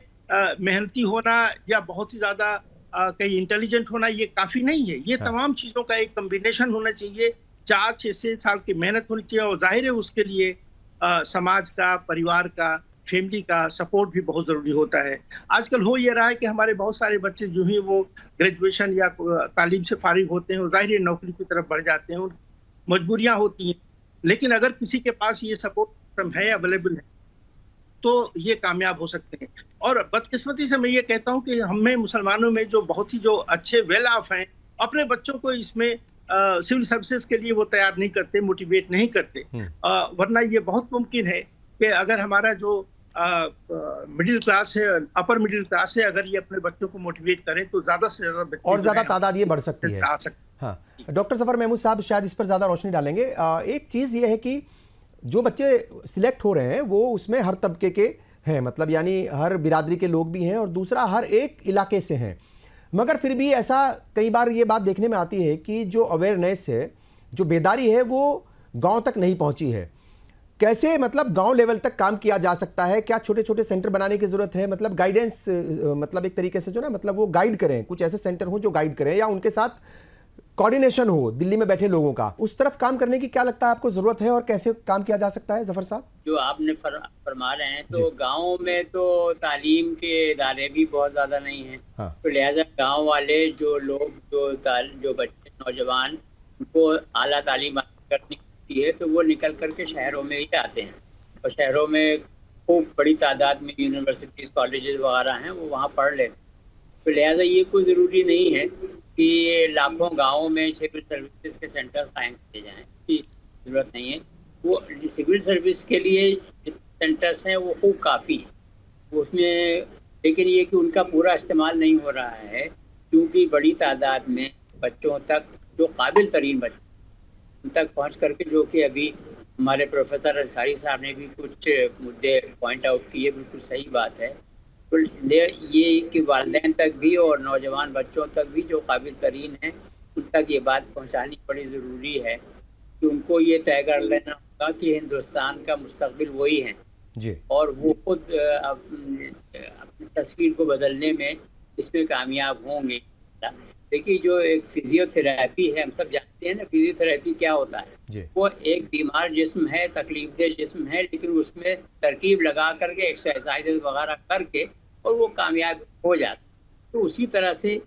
मेहनती होना या बहुत ही ज्यादा कहीं इंटेलिजेंट होना ये काफी नहीं है। ये तमाम चीजों का एक कम्बिनेशन होना चाहिए, 4-6 साल की मेहनत होनी चाहिए, और जाहिर है उसके लिए समाज का, परिवार का फैमिली का सपोर्ट भी बहुत ज़रूरी होता है। आजकल हो ये रहा है कि हमारे बहुत सारे बच्चे जो ही वो ग्रेजुएशन या तालीम से फारिग होते हैं, वो ज़ाहिर नौकरी की तरफ बढ़ जाते हैं, मजबूरियाँ होती हैं। लेकिन अगर किसी के पास ये सपोर्ट सिस्टम है, अवेलेबल है, तो ये कामयाब हो सकते हैं। और बदकिस्मती से मैं ये कहता हूँ कि हमें मुसलमानों में जो बहुत ही जो अच्छे वेल ऑफ हैं, अपने बच्चों को इसमें सिविल सर्विसेज के लिए वो तैयार नहीं करते, मोटिवेट नहीं करते। वरना ये बहुत मुमकिन है कि अगर हमारा जो मिडिल क्लास है, अपर मिडिल क्लास है, अगर ये अपने बच्चों को मोटिवेट करें तो ज़्यादा से ज़्यादा बच्चे और ज़्यादा तादाद ये बढ़ सकती है। हाँ, डॉक्टर जफर महमूद साहब शायद इस पर ज़्यादा रोशनी डालेंगे। एक चीज़ ये है कि जो बच्चे सिलेक्ट हो रहे हैं वो उसमें हर तबके के हैं, मतलब यानी हर बिरादरी के लोग भी हैं, और दूसरा हर एक इलाके से हैं। मगर फिर भी ऐसा कई बार ये बात देखने में आती है कि जो अवेयरनेस है, जो बेदारी है, वो गांव तक नहीं पहुंची है। कैसे मतलब गांव लेवल तक काम किया जा सकता है? क्या छोटे छोटे सेंटर बनाने की ज़रूरत है? मतलब गाइडेंस, मतलब एक तरीके से जो ना, मतलब वो गाइड करें, कुछ ऐसे सेंटर हो जो गाइड करें, या उनके साथ कोऑर्डिनेशन हो दिल्ली में बैठे लोगों का, उस तरफ काम करने की क्या लगता है आपको ज़रूरत है, और कैसे काम किया जा सकता है? जफर साहब, जो आपने फरमा रहे हैं, तो गाँव में तो तालीम के इदारे भी बहुत ज़्यादा नहीं हैं। हाँ। तो लिहाजा गाँव वाले जो लोग, जो बच्चे, नौजवान, उनको आला तालीम करनी होती है, तो वो निकल करके शहरों में ही आते हैं, और शहरों में खूब बड़ी तादाद में यूनिवर्सिटीज़, कॉलेजेस वगैरह हैं, वो वहाँ पढ़ लेते हैं। तो लिहाजा ये कोई ज़रूरी नहीं है कि लाखों गाँवों में सिविल सर्विसेज के सेंटर कायम किए जाएँ, की ज़रूरत नहीं है। वो सिविल सर्विस के लिए सेंटर्स हैं वो खूब काफ़ी है उसमें, लेकिन ये कि उनका पूरा इस्तेमाल नहीं हो रहा है, क्योंकि बड़ी तादाद में बच्चों तक, जो काबिल तरीन बच्चे, उन तक पहुँच करके, जो कि अभी हमारे प्रोफेसर अंसारी साहब ने भी कुछ मुद्दे पॉइंट आउट किए, बिल्कुल सही बात है। तो ये कि वालिदैन तक भी और नौजवान बच्चों तक भी जो काबिल तरीन हैं, उन तक ये बात पहुँचानी बड़ी ज़रूरी है कि उनको ये तय कर लेना होगा कि हिंदुस्तान का मुस्तकबिल वही है जी, और वो खुद अपनी तस्वीर को बदलने में इसमें कामयाब होंगे। देखिए, जो एक फिजियोथेरेपी है, हम सब जानते हैं ना फिजियोथेरेपी क्या होता है। वो एक बीमार जिस्म है, तकलीफदेह जिस्म है, लेकिन उसमें तरकीब लगा करके, एक्सरसाइजेज वगैरह करके, और वो कामयाब हो जाता है। तो उसी तरह से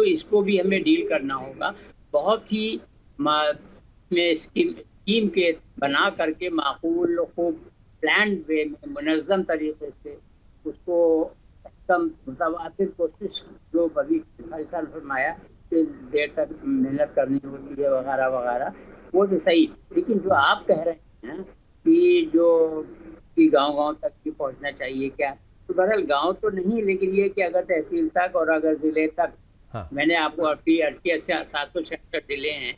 इसको भी हमें डील करना होगा, बहुत ही में स्कीम के बना करके, माकूल, खूब प्लान वे में, मुनज़्ज़म तरीके से उसको एकदम मुतवातिर कोशिश, जो अभी फैसल फरमाया कि देर तक मेहनत करनी होती है वगैरह वगैरह, वो तो सही। लेकिन जो आप कह रहे हैं कि जो कि गांव तक भी पहुंचना चाहिए, क्या, तो बहरहाल गांव तो नहीं, लेकिन ये कि अगर तहसील तक और अगर ज़िले तक, हाँ। मैंने आपको अभी अर्ज किया 766 ज़िले हैं,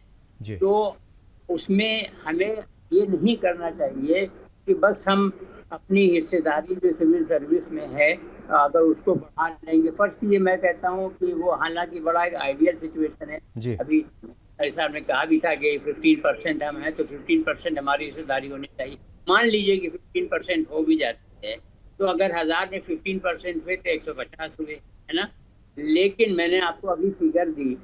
तो उसमें हमें ये नहीं करना चाहिए कि बस हम अपनी हिस्सेदारी जो सिविल सर्विस में है, अगर उसको बढ़ा लेंगे। फर्स्ट ये मैं कहता हूँ कि वो हालांकि बड़ा एक आइडियल सिचुएशन है। अभी साहब ने कहा भी था कि 15% हम हैं, तो 15% हमारी हिस्सेदारी होनी चाहिए। मान लीजिए कि 15% हो भी जाते हैं, तो अगर 1000 में 15% हुए तो 150 हुए, है ना। लेकिन मैंने आपको अभी फिगर दी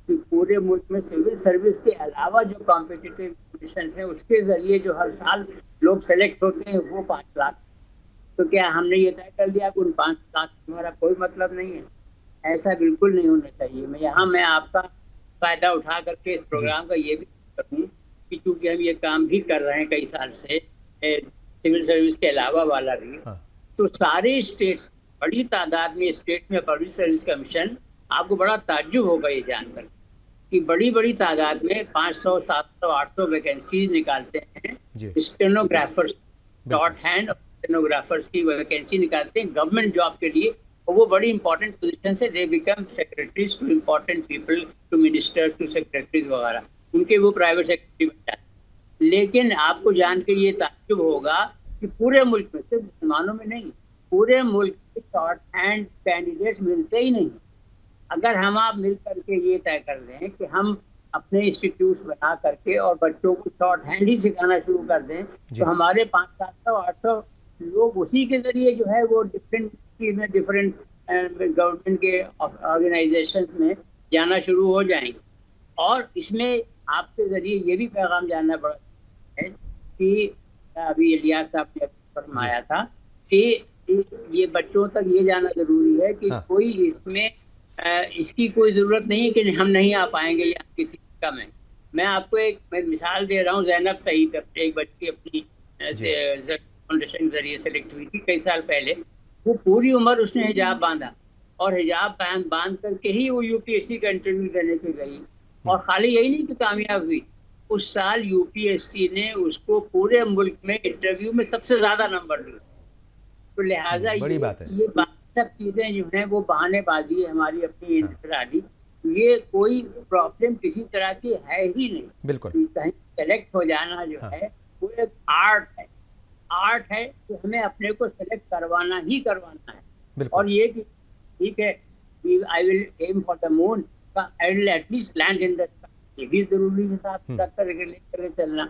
कि पूरे मुल्क में सिविल सर्विस के अलावा जो कॉम्पिटिटिव एग्जामिनेशन है, उसके जरिए जो हर साल लोग सेलेक्ट होते हैं, वो 5 लाख। तो क्या हमने ये तय कर लिया कि उन 5 लाख हमारा कोई मतलब नहीं है? ऐसा बिल्कुल नहीं होना चाहिए। मैं आपका फायदा उठा करके इस प्रोग्राम का ये भी करूँ कि चूँकि हम ये काम भी कर रहे हैं कई साल से, सिविल सर्विस के अलावा वाला भी, तो सारे स्टेट्स, बड़ी तादाद में स्टेट में पब्लिक सर्विस कमीशन, आपको बड़ा ताज्जुब होगा ये जानकर कि बड़ी तादाद में 500, 700, 800 वैकेंसीज निकालते हैं स्टेनोग्राफर्स, शॉर्ट हैंड स्टेनोग्राफर्स की वैकेंसी निकालते हैं गवर्नमेंट जॉब के लिए, और वो बड़ी इंपॉर्टेंट पोजीशन से they become secretaries to important people, to ministers, to secretaries वगैरह, उनके वो प्राइवेट सेक्रेटरी बन जाते हैं। लेकिन आपको जान के ये ताज्जुब होगा कि पूरे मुल्क में, सिर्फ मुसलमानों में नहीं, पूरे मुल्क में शॉर्ट हैंड कैंडिडेट्स मिलते ही नहीं। अगर हम आप मिल करके ये तय कर दें कि हम अपने इंस्टीट्यूट बना करके और बच्चों को शॉर्ट हैंड ही सिखाना शुरू कर दें, तो हमारे 500, 700, 800 लोग उसी के जरिए जो है वो डिफरेंट गवर्नमेंट के ऑर्गेनाइजेशंस में जाना शुरू हो जाएंगे। और इसमें आपके जरिए ये भी पैगाम जानना पड़ा है कि अभी इलियास साहब ने फरमाया था ये बच्चों तक ये जाना जरूरी है कि कोई इसमें इसकी कोई जरूरत नहीं है कि हम नहीं आ पाएंगे या किसी का मैं आपको एक मिसाल दे रहा हूँ। जैनब सईद एक बच्ची अपनी फाउंडेशन के जरिए सेलेक्ट हुई थी कई साल पहले। वो पूरी उम्र उसने हिजाब बांधा और हिजाब बांध करके ही वो यूपीएससी का इंटरव्यू देने के गई। और खाली यही नहीं कि कामयाब हुई, उस साल यूपीएससी ने उसको पूरे मुल्क में इंटरव्यू में सबसे ज्यादा नंबर दिए। तो लिहाजा ये सब चीजें जो है वो बहानेबाजी है हमारी अपनी इंफरादी। ये कोई प्रॉब्लम किसी तरह की है ही नहीं। बिल्कुल कहीं सेलेक्ट हो जाना जो है वो एक आर्ट है कि हमें अपने को सेलेक्ट करवाना ही करवाना है। और ये कि ठीक है I will aim for the moon, I will at least land in the sky, ये भी जरूरी है साथ लेकर चलना।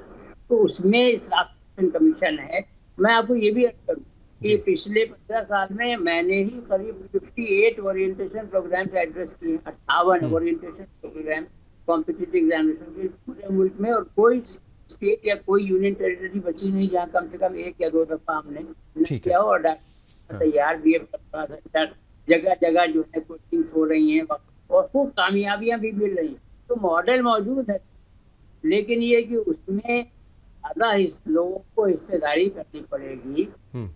तो उसमें सिलेक्शन कमीशन है। मैं आपको ये भी अर्ज करूँ कि पिछले 15 साल में मैंने ही करीब 58 ओरिएंटेशन प्रोग्राम एड्रेस किए, 58 ओरिएंटेशन प्रोग्राम कॉम्पिटिटिव एग्जामिनेशन के पूरे मुल्क में। और कोई स्टेट या कोई यूनियन टेरिटरी बची नहीं जहाँ कम से कम 1 या 2 दफा हमने किया हो। और तैयार भी जगह जगह जो है कोचिंग हो रही हैं और खूब कामयाबियां भी मिल रही हैं। तो मॉडल मौजूद है, लेकिन ये कि उसमें ज्यादा लोगों को हिस्सेदारी करनी पड़ेगी।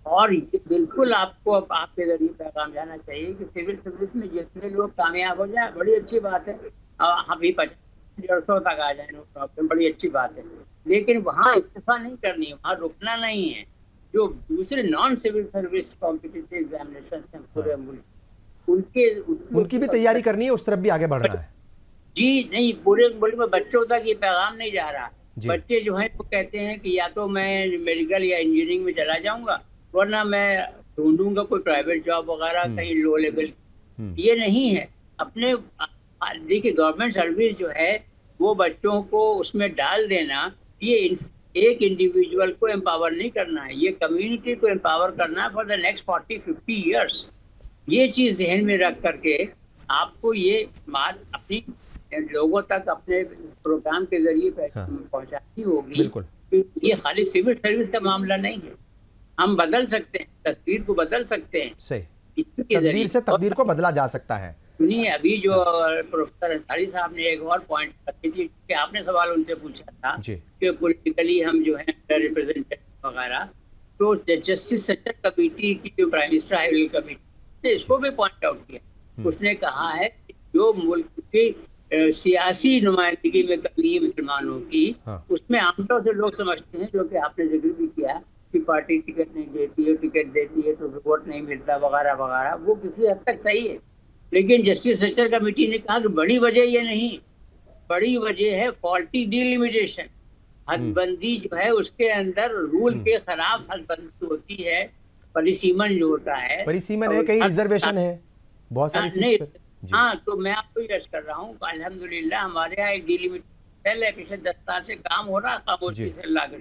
और ये बिल्कुल आपको आपके जरिए पैगाम जाना चाहिए कि सिविल सर्विस में जितने लोग कामयाब हो जाए बड़ी अच्छी बात है। अभी 50-150 तक आ जाए नो प्रॉब्लम, बड़ी अच्छी बात है। लेकिन वहाँ इस्तीफा नहीं करनी है, वहाँ रुकना नहीं है। जो दूसरे non civil service competitive examination हैं पूरे मुल्क, उनकी भी तैयारी करनी है, उस तरफ भी आगे बढ़ना है। जी नहीं, पूरे मुल्क में बच्चों तक ये पैगाम नहीं जा रहा। बच्चे जो है वो कहते हैं कि या तो मैं मेडिकल या इंजीनियरिंग में चला जाऊंगा, वरना मैं ढूंढूंगा कोई प्राइवेट जॉब वगैरह कहीं लो लेवल। ये नहीं है। अपने देखिए गवर्नमेंट सर्विस जो है वो बच्चों को उसमें डाल देना, ये एक इंडिविजुअल को एम्पावर नहीं करना है, ये कम्युनिटी को एम्पावर करना है फॉर द नेक्स्ट 40-50 ईयर्स। ये चीज जहन में रख करके आपको ये बात अपनी लोगों तक अपने प्रोग्राम के जरिए पहुंचानी होगी कि ये खाली सिविल सर्विस का मामला नहीं है। हम बदल सकते हैं, तस्वीर को बदल सकते हैं। सही, तस्वीर से तकदीर को बदला जा सकता है। सुनिए, अभी जो प्रोफेसर अंसारी साहब ने एक और पॉइंट रखी थी कि आपने सवाल उनसे पूछा था कि पॉलिटिकली हम जो है रिप्रेजेंटेटिव वगैरह, तो जस्टिस सच्चर कमेटी की जो प्राइम मिनिस्टर हाई कमेटी ने इसको भी पॉइंट आउट किया। उसने कहा है कि जो मुल्क की सियासी नुमाइंदगी में कमी है मुसलमानों की, उसमें आमतौर से लोग समझते हैं, जो कि आपने जिक्र भी किया कि पार्टी टिकट नहीं देती है, टिकट देती है तो वोट नहीं मिलता वगैरह वगैरह। वो किसी हद तक सही है, लेकिन जस्टिस सच्चर कमेटी ने कहा कि बड़ी वजह ये नहीं, बड़ी वजह है फॉल्टी डिलिमिटेशन। हदबंदी जो है उसके अंदर रूल के खिलाफ हदबंदी होती है। परिसीमन जो होता है, परिसीमन है, कहीं रिजर्वेशन है, बहुत सारी नहीं। हाँ, तो मैं आपको यश कर रहा हूँ अल्हम्दुलिल्लाह हमारे यहाँ एक डिलिमिटेशन है, पिछले 10 साल से काम हो रहा है खामोशी से लागू,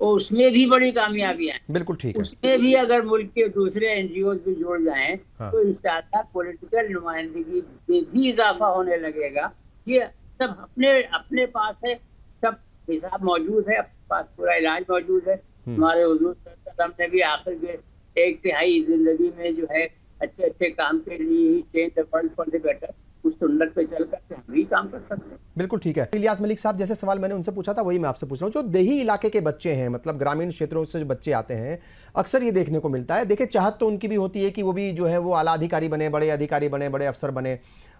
तो उसमें भी बड़ी कामयाबियां हैं। बिल्कुल ठीक है। उसमें भी अगर मुल्क के दूसरे एनजीओ भी जुड़ जाएं तो इंशाअल्लाह पॉलिटिकल नुमाइंदगी में भी इजाफा होने लगेगा। ये सब अपने पास है, सब हिसाब मौजूद है, अपने पास पूरा इलाज मौजूद है। हमारे हुजूर सल्लल्लाहु अलैहि वसल्लम ने भी आखिर के 1/3 जिंदगी में जो है अच्छे काम के लिए ही change the world for the better, उस सुन्नत पे चल करके हम भी काम कर सकते हैं। बिल्कुल ठीक है। इलियास मलिक साहब, जैसे सवाल मैंने उनसे पूछा था वही मैं आपसे पूछ रहा हूँ। जो देही इलाके के बच्चे हैं, मतलब ग्रामीण क्षेत्रों से जो बच्चे आते हैं, अक्सर ये देखने को मिलता है, देखिए चाहत तो उनकी भी होती है कि वो भी जो है वो आला अधिकारी बने, बड़े अधिकारी बने, बड़े अफसर बने,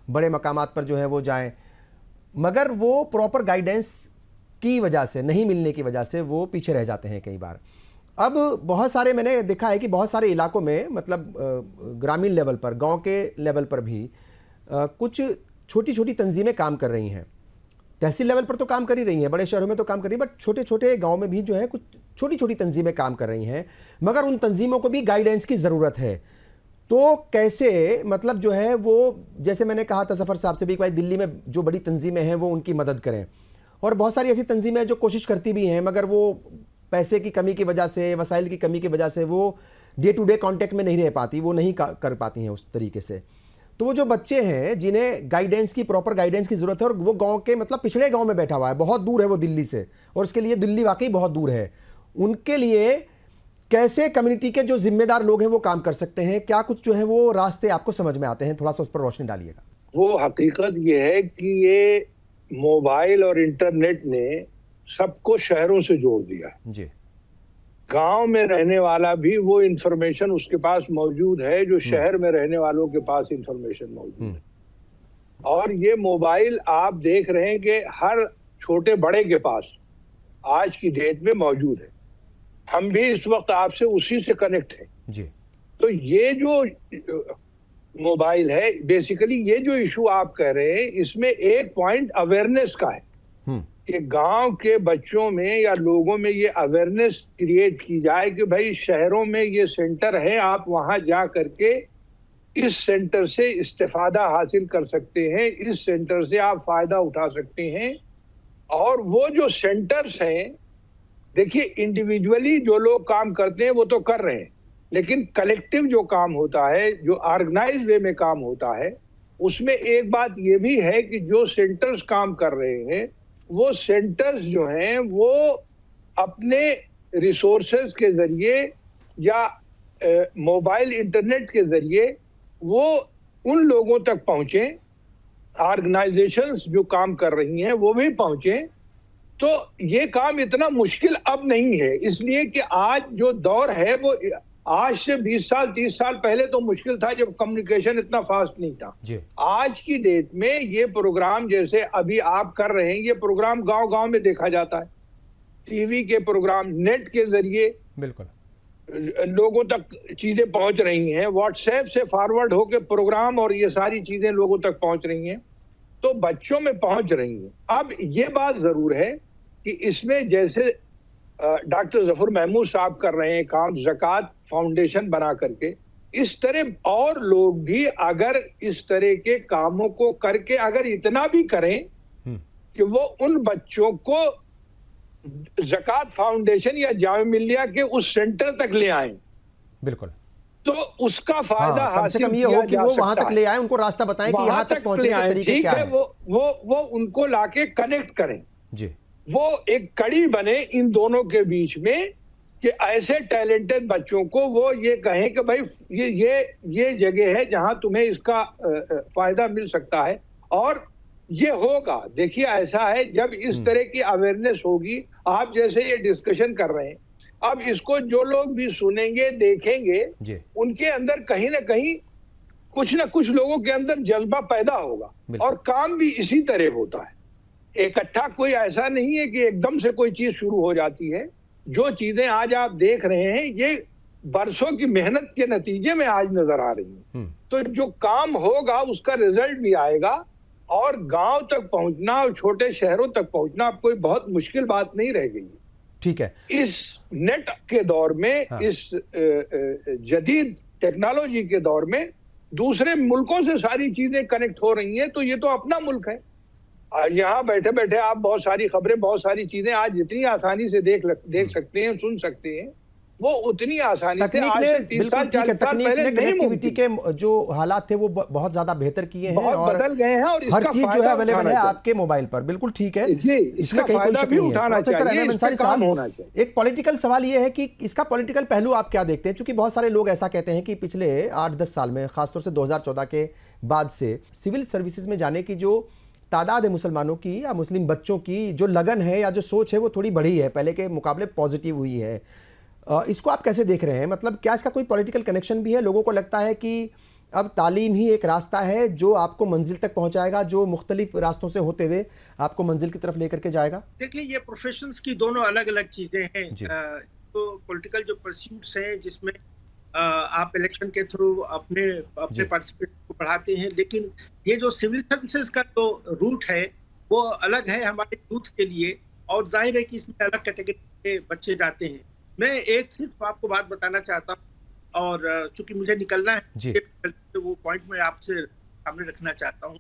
बड़े मकामात पर जो है वो जाएं, मगर वो प्रॉपर गाइडेंस की वजह से, नहीं मिलने की वजह से वो पीछे रह जाते हैं कई बार। अब बहुत सारे मैंने देखा है कि बहुत सारे इलाकों में, मतलब ग्रामीण लेवल पर, गांव के लेवल पर भी कुछ छोटी छोटी तंजीमें काम कर रही हैं। तहसील लेवल पर तो काम कर ही रही हैं, बड़े शहरों में तो काम कर रही हैं, बट छोटे छोटे गांव में भी जो है कुछ छोटी छोटी तंजीमें काम कर रही हैं, मगर उन तंजीमों को भी गाइडेंस की ज़रूरत है। तो कैसे, मतलब जो है वो, जैसे मैंने कहा था ज़फ़र साहब से भी, भाई दिल्ली में जो बड़ी तंजीमें हैं वो उनकी मदद करें, और बहुत सारी ऐसी तंजीमें जो कोशिश करती भी हैं, मगर वो पैसे की कमी की वजह से, वसाइल की कमी की वजह से वो डे टू डे कांटेक्ट में नहीं रह पाती, वो नहीं कर पाती हैं उस तरीके से। तो वो जो बच्चे हैं जिन्हें गाइडेंस की, प्रॉपर गाइडेंस की ज़रूरत है, और वो गांव के, मतलब पिछड़े गांव में बैठा हुआ है, बहुत दूर है वो दिल्ली से, और उसके लिए दिल्ली वाकई बहुत दूर है, उनके लिए कैसे कम्युनिटी के जो जिम्मेदार लोग हैं वो काम कर सकते हैं? क्या कुछ जो है वो रास्ते आपको समझ में आते हैं? थोड़ा सा उस पर रोशनी डालिएगा। वो हकीकत ये है कि ये मोबाइल और इंटरनेट ने सबको शहरों से जोड़ दिया जी। गांव में रहने वाला भी वो इंफॉर्मेशन उसके पास मौजूद है जो शहर में रहने वालों के पास इंफॉर्मेशन मौजूद है। और ये मोबाइल आप देख रहे हैं कि हर छोटे बड़े के पास आज की डेट में मौजूद है। हम भी इस वक्त आपसे उसी से कनेक्ट हैं जी। तो ये जो मोबाइल है, बेसिकली ये जो इशू आप कह रहे हैं, इसमें एक पॉइंट अवेयरनेस का है कि गांव के बच्चों में या लोगों में ये अवेयरनेस क्रिएट की जाए कि भाई शहरों में ये सेंटर है, आप वहां जा करके इस सेंटर से इस्तेफादा हासिल कर सकते हैं, इस सेंटर से आप फायदा उठा सकते हैं। और वो जो सेंटर्स हैं, देखिए इंडिविजुअली जो लोग काम करते हैं वो तो कर रहे हैं, लेकिन कलेक्टिव जो काम होता है, जो ऑर्गेनाइज्ड वे में काम होता है, उसमें एक बात ये भी है कि जो सेंटर्स काम कर रहे हैं वो सेंटर्स जो हैं वो अपने रिसोर्सेज के जरिए या मोबाइल इंटरनेट के जरिए वो उन लोगों तक पहुंचे, ऑर्गेनाइजेशंस जो काम कर रही हैं वो भी पहुंचे। तो ये काम इतना मुश्किल अब नहीं है, इसलिए कि आज जो दौर है वो आज से 20 साल 30 साल पहले तो मुश्किल था जब कम्युनिकेशन इतना फास्ट नहीं था जी। आज की डेट में ये प्रोग्राम जैसे अभी आप कर रहे हैं, ये प्रोग्राम गांव-गांव में देखा जाता है, टीवी के प्रोग्राम, नेट के जरिए बिल्कुल लोगों तक चीजें पहुंच रही हैं, व्हाट्सएप से फॉरवर्ड होकर प्रोग्राम और ये सारी चीजें लोगों तक पहुंच रही हैं, तो बच्चों में पहुंच रही हैं। अब ये बात जरूर है कि इसमें जैसे डॉक्टर जफर महमूद साहब कर रहे हैं काम ज़कात फाउंडेशन बना करके, इस तरह और लोग भी अगर इस तरह के कामों को करके अगर इतना भी करें कि वो उन बच्चों को ज़कात फाउंडेशन या जामिया मिल्लिया के उस सेंटर तक ले आए, बिल्कुल, तो उसका फायदा कम से कम ये हो कि वो वहां तक ले आए, उनको रास्ता बताएं कि यहाँ तक पहुंचने के तरीके क्या है। वो उनको लाके कनेक्ट करें जी। वो एक कड़ी बने इन दोनों के बीच में कि ऐसे टैलेंटेड बच्चों को वो ये कहें कि भाई ये जगह है जहां तुम्हें इसका फायदा मिल सकता है। और ये होगा, देखिए ऐसा है जब इस तरह की अवेयरनेस होगी, आप जैसे ये डिस्कशन कर रहे हैं, अब इसको जो लोग भी सुनेंगे देखेंगे उनके अंदर कहीं ना कहीं कुछ ना कुछ लोगों के अंदर जज्बा पैदा होगा। और काम भी इसी तरह होता है, इकट्ठा कोई ऐसा नहीं है कि एकदम से कोई चीज शुरू हो जाती है। जो चीजें आज आप देख रहे हैं ये बरसों की मेहनत के नतीजे में आज नजर आ रही हैं। तो जो काम होगा उसका रिजल्ट भी आएगा और गांव तक पहुंचना और छोटे शहरों तक पहुंचना अब कोई बहुत मुश्किल बात नहीं रह गई। ठीक है, इस नेट के दौर में, इस जदीद टेक्नोलॉजी के दौर में दूसरे मुल्कों से सारी चीजें कनेक्ट हो रही हैं, तो ये तो अपना मुल्क है। यहाँ बैठे बैठे आप बहुत सारी खबरें, बहुत सारी चीजें आज जितनी आसानी से देख सकते हैं, सुन सकते हैं, वो उतनी आसानी से आज से 30 साल 40 साल पहले कनेक्टिविटी के जो हालात थे वो बहुत ज्यादा बेहतर किए हैं और बदल गए हैं और हर चीज जो है अवेलेबल है आपके मोबाइल पर। बिल्कुल ठीक है, इसमें कहीं कोई शक नहीं है। प्रोफेसर एमएम अंसारी साहब, एक पॉलिटिकल सवाल ये है कि इसका पॉलिटिकल पहलू आप क्या देखते हैं? क्योंकि बहुत सारे लोग ऐसा कहते हैं कि पिछले 8-10 साल में, खासतौर से 2014 के बाद से सिविल सर्विसेज में जाने की जो तादाद है मुसलमानों की या मुस्लिम बच्चों की, जो लगन है या जो सोच है वो थोड़ी बढ़ी है, पहले के मुकाबले पॉजिटिव हुई है। इसको आप कैसे देख रहे हैं? मतलब क्या इसका कोई पॉलिटिकल कनेक्शन भी है? लोगों को लगता है कि अब तालीम ही एक रास्ता है जो आपको मंजिल तक पहुंचाएगा, जो मुख्तलिफ रास्तों से होते हुए आपको मंजिल की तरफ लेकर के जाएगा? देखिए, ये प्रोफेशंस की दोनों अलग अलग चीजें हैं। तो पॉलिटिकल जो परस्यूट्स हैं जिसमें आप इलेक्शन के थ्रू अपने पार्टिसिपेट को बढ़ाते हैं, लेकिन ये जो सिविल सर्विसेज का जो रूट है वो अलग है हमारे यूथ के लिए, और जाहिर है कि इसमें अलग कैटेगरी के बच्चे जाते हैं। मैं एक सिर्फ आपको बात बताना चाहता हूँ और चूंकि मुझे निकलना है तो वो पॉइंट मैं आपसे सामने रखना चाहता हूँ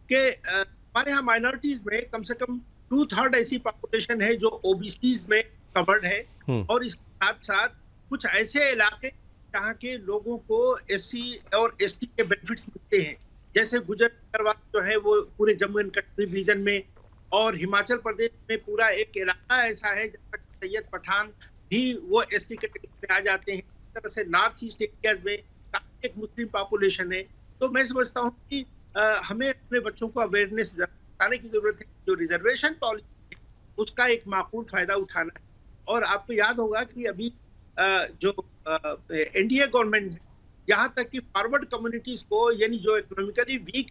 कि हमारे यहाँ माइनॉरिटीज में कम से कम 2/3 ऐसी पॉपुलेशन है जो ओबीसीज में कवर्ड है, और इसके साथ साथ कुछ ऐसे इलाके जहाँ के लोगों को एससी और एसटी के बेनिफिट्स मिलते हैं, जैसे गुजर जो है वो पूरे जम्मू एंड कश्मीर रीजन में, और हिमाचल प्रदेश में पूरा एक इलाका ऐसा है जहाँ तक सैयद पठान भी वो ST कैटेगरी में आ जाते हैं। इस तरह से नॉर्थ ईस्ट एरियाज में काफी एक मुस्लिम पॉपुलेशन है। तो मैं समझता हूँ कि हमें अपने बच्चों को अवेयरनेस बताने की जरूरत है। जो रिजर्वेशन पॉलिसी है उसका एक माकूल फायदा उठाना है। और आपको याद होगा कि अभी जो NDA गवर्नमेंट, यहाँ तक कि फॉरवर्ड कम्युनिटीज को, यानी जो इकोनॉमिकली वीक,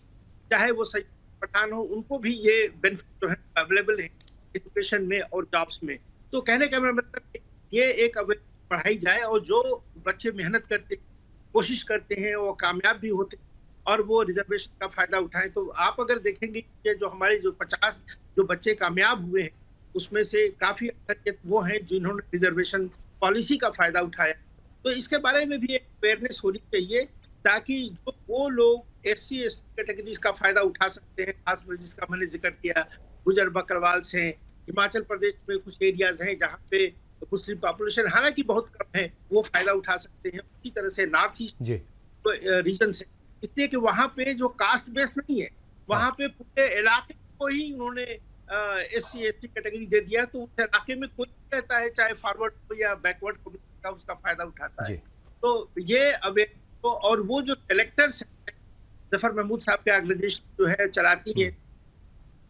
चाहे वो सैयद पठान हो, उनको भी ये बेनिफिट जो है अवेलेबल है एजुकेशन में और जॉब्स में। तो कहने का मेरा मतलब ये एक अवेयरनेस बढ़ाई जाए और जो बच्चे मेहनत करते, कोशिश करते हैं, वो कामयाब भी होते और वो रिजर्वेशन का फायदा उठाएं। तो आप अगर देखेंगे कि जो हमारे जो 50 जो बच्चे कामयाब हुए हैं उसमें से काफी अक्सरियत वो हैं जिन्होंने रिजर्वेशन पॉलिसी का फायदा उठाया। तो इसके बारे में भी एक अवेयरनेस होनी चाहिए ताकि जो वो लोग SC ST कैटेगरीज का फायदा उठा सकते हैं, खासकर जिसका मैंने जिक्र किया, गुजर बकरवाल से, हिमाचल प्रदेश में कुछ एरियाज हैं जहाँ पे मुस्लिम पॉपुलेशन हालांकि बहुत कम है, वो फायदा उठा सकते हैं। उसी तरह से नॉर्थ ईस्ट रीजन से, इसलिए कि वहाँ पे जो कास्ट बेस नहीं है, वहाँ पे पूरे इलाके को ही उन्होंने SC ST कैटेगरी दे दिया। तो उस इलाके में कोई रहता है, चाहे फॉरवर्ड हो या बैकवर्ड कम्युनिटी का, उसका फायदा उठाता है। तो ये अवेयर, और वो जो कलेक्टर्स हैं, जफर महमूद साहब के ऑर्गेनाइजेशन जो है चलाती है,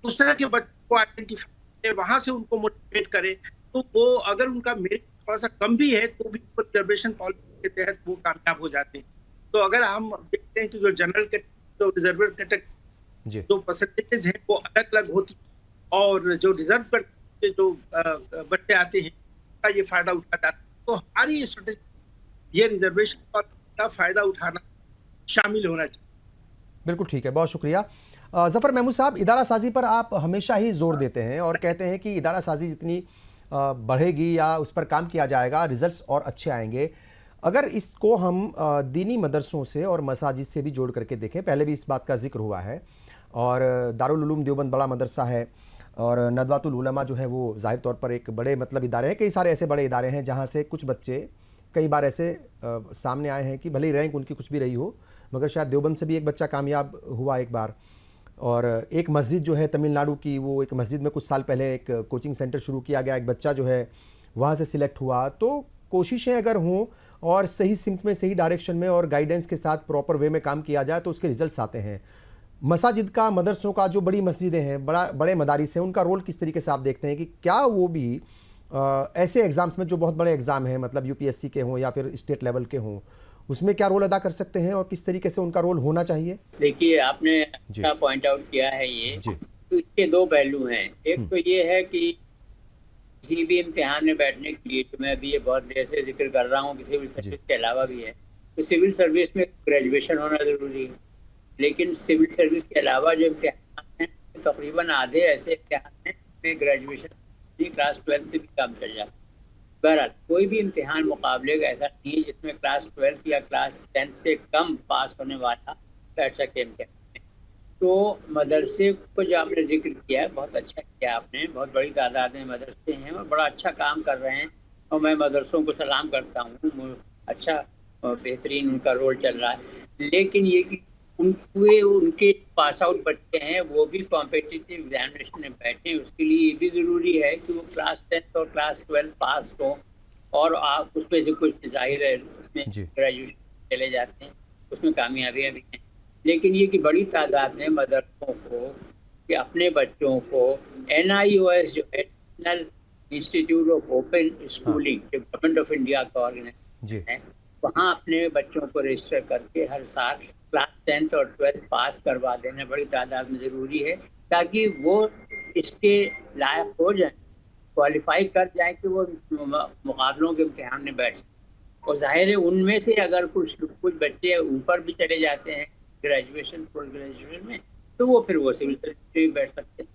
उस तरह के बच्चों को आइडेंटिफाई, वहां से उनको मोटिवेट करे। तो वो अगर उनका मेरिट थोड़ा सा कम भी है तो भी रिजर्वेशन पॉलिसी के तहत वो कामयाब हो जाते हैं। तो अगर हम देखते हैं कि जो जनरल कैटेगरी, जो रिजर्व कैटेगरी, जो परसेंटेज है वो अलग अलग होती है, और जो रिजर्व कैटेगरी के जो बच्चे आते हैं का ये फायदा उठा जाता है। तो हमारी स्ट्रेटेजी ये रिजर्वेशन का फायदा उठाना शामिल होना चाहिए। बिल्कुल ठीक है, बहुत शुक्रिया। जफर महमूद साहब, इदारा साजी पर आप हमेशा ही जोर देते हैं और कहते हैं कि इदारा साजी जितनी बढ़ेगी या उस पर काम किया जाएगा, रिजल्ट्स और अच्छे आएंगे। अगर इसको हम दीनी मदरसों से और मसाजिद से भी जोड़ करके देखें, पहले भी इस बात का जिक्र हुआ है, और दारुल उलूम देवबंद बड़ा मदरसा है, और नदवातुल उलमा जो है वो ज़ाहिर तौर पर एक बड़े मतलब इदारे हैं। कई सारे ऐसे बड़े इदारे हैं जहाँ से कुछ बच्चे कई बार ऐसे सामने आए हैं कि भले ही रैंक उनकी कुछ भी रही हो, मगर शायद देवबंद से भी एक बच्चा कामयाब हुआ एक बार। और एक मस्जिद जो है तमिलनाडु की, वो एक मस्जिद में कुछ साल पहले एक कोचिंग सेंटर शुरू किया गया, एक बच्चा जो है वहाँ से सिलेक्ट हुआ। तो कोशिशें अगर हों और सही सिमत में, सही डायरेक्शन में और गाइडेंस के साथ प्रॉपर वे में काम किया जाए तो उसके रिजल्ट्स आते हैं। मसाजिद का, मदरसों का, जो बड़ी मस्जिदें हैं, बड़े मदारिस हैं, उनका रोल किस तरीके से आप देखते हैं कि क्या वो भी ऐसे एग्ज़ाम्स में जो बहुत बड़े एग्ज़ाम हैं, मतलब UPSC के हों या फिर स्टेट लेवल के हों, उसमें क्या रोल अदा कर सकते हैं और किस तरीके से उनका रोल होना चाहिए? देखिए, आपने अच्छा पॉइंट आउट किया है ये। तो इसके दो पहलू हैं। एक तो ये है कि किसी भी इम्तिहान में बैठने के लिए, तो मैं अभी ये बहुत देर से जिक्र कर रहा हूँ कि सिविल सर्विस के अलावा भी है, तो सिविल सर्विस में ग्रेजुएशन होना ज़रूरी है। लेकिन सिविल सर्विस के अलावा जो इम्तिहान हैं, तकरीबन आधे ऐसे इम्तिहान हैं जिसमें ग्रेजुएशन क्लास 12 से भी काम चल जाता है। बहरहाल कोई भी इम्तिहान मुकाबले का ऐसा नहीं है जिसमें क्लास 12 या क्लास 10 से कम पास होने वाला बैठ सके इम्तिहान में। तो मदरसे को जो आपने जिक्र किया है, बहुत अच्छा किया आपने। बहुत बड़ी तादाद में मदरसे हैं और बड़ा अच्छा काम कर रहे हैं, और मैं मदरसों को सलाम करता हूँ। अच्छा, बेहतरीन उनका रोल चल रहा है। लेकिन ये कि उनके पास आउट बच्चे हैं वो भी कॉम्पिटिटिव एग्जामिनेशन में बैठे, उसके लिए ये भी ज़रूरी है कि वो क्लास 10 और क्लास 12 पास हो, और आप उसमें से कुछ जाहिर है उसमें ग्रेजुएशन चले जाते हैं, उसमें कामयाबियाँ भी हैं। लेकिन ये कि बड़ी तादाद में मदरसों को कि अपने बच्चों को NIOS जो है, national institute of open schooling, जो गवर्नमेंट ऑफ इंडिया का ऑर्गेनाइजेशन है, वहाँ अपने बच्चों को रजिस्टर करके हर साल क्लास 10 और 12 पास करवा देना बड़ी तादाद में ज़रूरी है, ताकि वो इसके लायक हो जाए, क्वालिफाई कर जाए कि वो मुकाबलों के इम्तिहान में बैठ। और जाहिर है उनमें से अगर कुछ बच्चे ऊपर भी चले जाते हैं ग्रेजुएशन, पोस्ट ग्रेजुएशन में, तो वो फिर वो सिविल सर्विस में भी बैठ सकते हैं।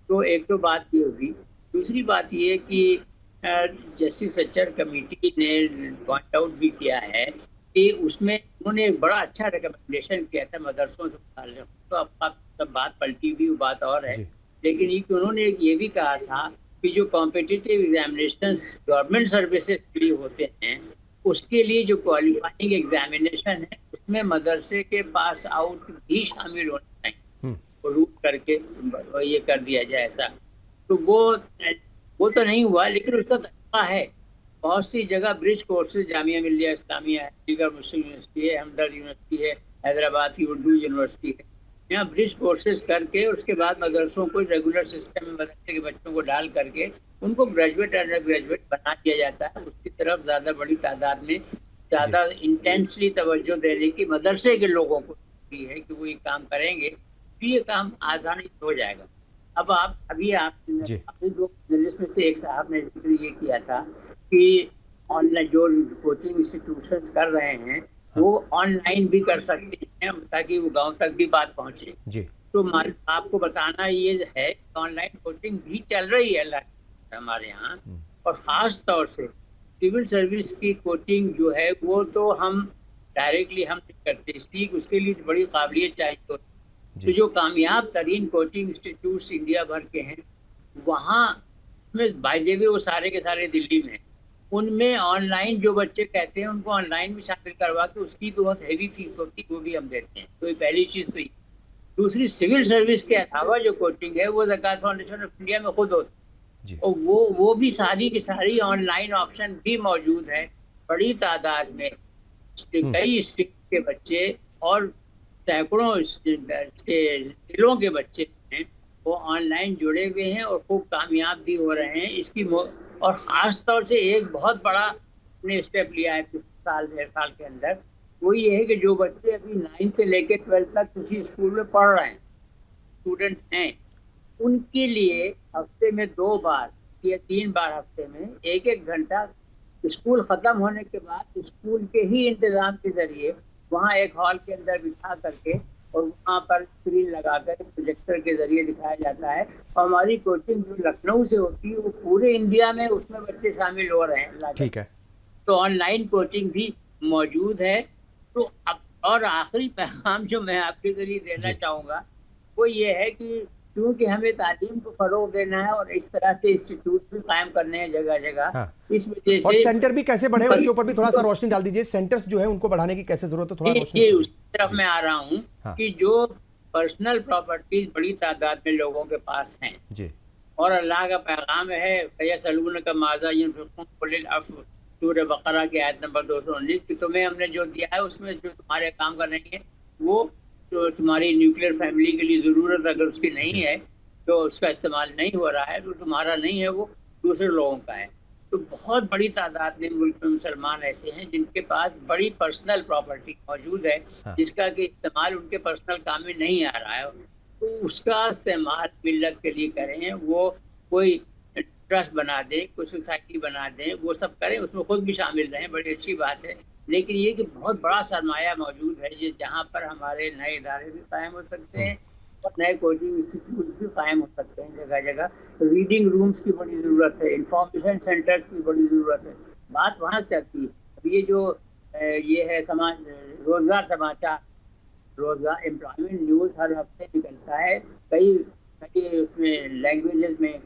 तो एक तो बात ये होगी। दूसरी बात ये कि जस्टिस सच्चर कमेटी ने पॉइंट आउट भी किया है कि उसमें उन्होंने एक बड़ा अच्छा रिकमेंडेशन किया था मदरसों से मुताल्लिक़। तो अब बात पलटी भी बात और है, लेकिन उन्होंने ये भी कहा था कि जो कॉम्पिटिटिव एग्जामिनेशंस गवर्नमेंट सर्विसेज के लिए होते हैं, उसके लिए जो क्वालिफाइंग एग्जामिनेशन है उसमें मदरसे के पास आउट भी शामिल होना चाहिए, रूट करके ये कर दिया जाए ऐसा। तो वो तो नहीं हुआ, लेकिन उसका तरीका है, बहुत सी जगह ब्रिज कोर्सेज, जामिया मिल्लिया इस्लामिया है, दीगर मुस्लिम यूनिवर्सिटी है, हमदर्द यूनिवर्सिटी है, हैदराबाद की उर्दू यूनिवर्सिटी है, यहाँ ब्रिज कोर्सेज करके उसके बाद मदरसों को रेगुलर सिस्टम में मदरसे के बच्चों को डाल करके उनको ग्रेजुएट अंडर ग्रेजुएट बना दिया जाता है। उसकी तरफ ज़्यादा बड़ी तादाद में ज़्यादा इंटेंसली तवज्जो देने की मदरसे के लोगों को है कि वो ये काम करेंगे तो ये काम आसानी से हो जाएगा। अब अभी दो जर्नलिस्ट में से एक साहब ने जिक्र ये किया था कि ऑनलाइन जो कोचिंग इंस्टीट्यूशन कर रहे हैं वो ऑनलाइन भी कर सकते हैं ताकि वो गांव तक भी बात पहुंचे जी। तो आपको बताना ये है ऑनलाइन कोचिंग भी चल रही है हमारे यहाँ, और खास तौर से सिविल सर्विस की कोचिंग जो है वो तो हम डायरेक्टली हम नहीं करते, इसलिए उसके लिए बड़ी काबिलियत चाहिए। तो जो कामयाब तरीन कोचिंग इंस्टीट्यूट्स इंडिया भर के हैं वहाँ में बाय द वे वो सारे के सारे दिल्ली में, उनमें ऑनलाइन जो बच्चे कहते हैं उनको ऑनलाइन भी शामिल करवा के उसकी तो बहुत हैवी फीस होती है वो भी हम देते हैं। तो ये पहली चीज़ तो ये। दूसरी, सिविल सर्विस के अलावा जो कोचिंग है वो ज़कात फाउंडेशन ऑफ इंडिया में खुद होती है, और वो भी सारी की सारी ऑनलाइन ऑप्शन भी मौजूद है बड़ी तादाद में। कई स्टेट के बच्चे और सैकड़ों जिलों के बच्चे हैं वो ऑनलाइन जुड़े हुए हैं और खूब कामयाब भी हो रहे हैं। इसकी और ख़ास तौर से एक बहुत बड़ा हमने स्टेप लिया है पिछले साल 1.5 साल के अंदर, वो ये है कि जो बच्चे अभी 9 से लेकर 12 तक किसी स्कूल में पढ़ रहे हैं, स्टूडेंट हैं, उनके लिए हफ्ते में 2 बार या 3 बार हफ्ते में 1-1 घंटा स्कूल ख़त्म होने के बाद स्कूल के ही इंतज़ाम के ज़रिए वहाँ एक हॉल के अंदर बिठा करके और वहाँ पर स्क्रीन लगाकर प्रोजेक्टर के ज़रिए दिखाया जाता है। और हमारी कोचिंग जो लखनऊ से होती है वो पूरे इंडिया में उसमें बच्चे शामिल हो रहे हैं। ठीक है, तो ऑनलाइन कोचिंग भी मौजूद है। तो अब और आखिरी पैगाम जो मैं आपके ज़रिए देना चाहूँगा वो ये है कि क्योंकि हमें तालीम को फरोग देना है और इस तरह से इंस्टीट्यूट भी कायम करने हैं जगह जगह, इस वजह से। और सेंटर भी कैसे बढ़े उसके ऊपर भी थोड़ा सा रोशनी डाल दीजिए। सेंटर्स जो है उनको बढ़ाने की कैसे जरूरत है, थोड़ा रोशनी। ये उस तरफ मैं आ रहा हूँ कि जो पर्सनल प्रॉपर्टीज बड़ी तादाद में लोगों के पास हैं जी, और अल्लाह का पैगाम है फयसलून का माज़ा युनफ़िक़ून सूरह बकरा की आयत नंबर 219 कि तुम्हें हमने जो दिया है उसमें जो तुम्हारे काम करने के वो तो तुम्हारी न्यूक्लियर फैमिली के लिए ज़रूरत अगर उसकी नहीं है तो उसका इस्तेमाल नहीं हो रहा है तो तुम्हारा नहीं है, वो दूसरे लोगों का है। तो बहुत बड़ी तादाद में मुल्क में मुसलमान ऐसे हैं जिनके पास बड़ी पर्सनल प्रॉपर्टी मौजूद है जिसका कि इस्तेमाल उनके पर्सनल काम में नहीं आ रहा है, तो उसका इस्तेमाल मिल्लत के लिए करें। वो कोई ट्रस्ट बना दें, कोई सोसाइटी बना दें, वो सब करें, उसमें खुद भी शामिल रहें, बड़ी अच्छी बात है। लेकिन ये कि बहुत बड़ा सरमाया मौजूद है जिस जहाँ पर हमारे नए इदारे भी कायम हो सकते हैं और नए कोचिंग इंस्टीट्यूट भी कायम हो सकते हैं जगह जगह। तो रीडिंग रूम्स की बड़ी ज़रूरत है, इंफॉर्मेशन सेंटर्स की बड़ी ज़रूरत है। बात वहाँ से आती है। अब ये जो ये है रोज़गार समाचार, रोज़गार एम्प्लॉयमेंट न्यूज़ हर हफ्ते निकलता है, कई उसमें लैंग्वेजेस में,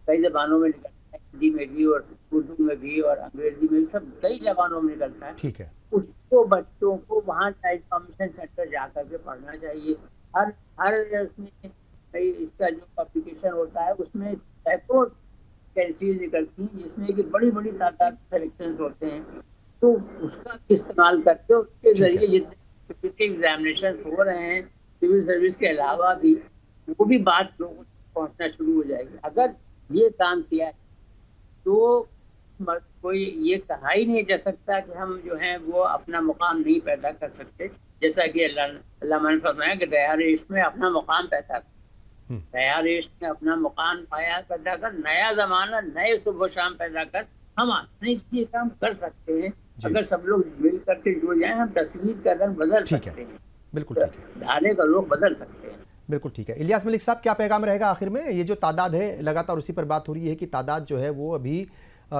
कई ज़बानों में निकलता है, हिंदी में भी और उर्दू में भी और अंग्रेजी में भी, सब कई ज़बानों में निकलता है। ठीक है, उसको बच्चों को वहाँ इंफॉर्मेशन सेंटर जाकर के पढ़ना चाहिए। हर उसमें इसका जो पब्लिकेशन होता है उसमें सैकड़ों कैंसीज निकलती हैं जिसमें कि बड़ी बड़ी तादाद सेलेक्शन होते हैं, तो उसका इस्तेमाल करके उसके जरिए जितने एग्जामिनेशन हो रहे हैं सिविल सर्विस के अलावा भी, वो भी बात लोगों तक पहुँचना शुरू हो जाएगी। अगर ये काम किया है तो कोई ये कहा ही नहीं जा सकता कि हम जो हैं वो अपना मुकाम नहीं पैदा कर सकते। जैसा कि अल्लाह ने फरमाया कि दयार इश्क में अपना मुकाम पैदा कर, दयार इश्क में अपना मुकाम पैदा कर, नया ज़माना नए सुबह शाम पैदा कर, हम अपने ये काम कर सकते हैं। अगर सब लोग मिल करके जुड़ जाए हम तस्वीर का रंग बदल सकते हैं, बिल्कुल ठीक है, धारे का रुख बदल सकते हैं। बिल्कुल ठीक है। इलियास मलिक साहब, क्या पैगाम रहेगा आखिर में? ये जो तादाद है, लगातार उसी पर बात हो रही है कि तादाद जो है वो अभी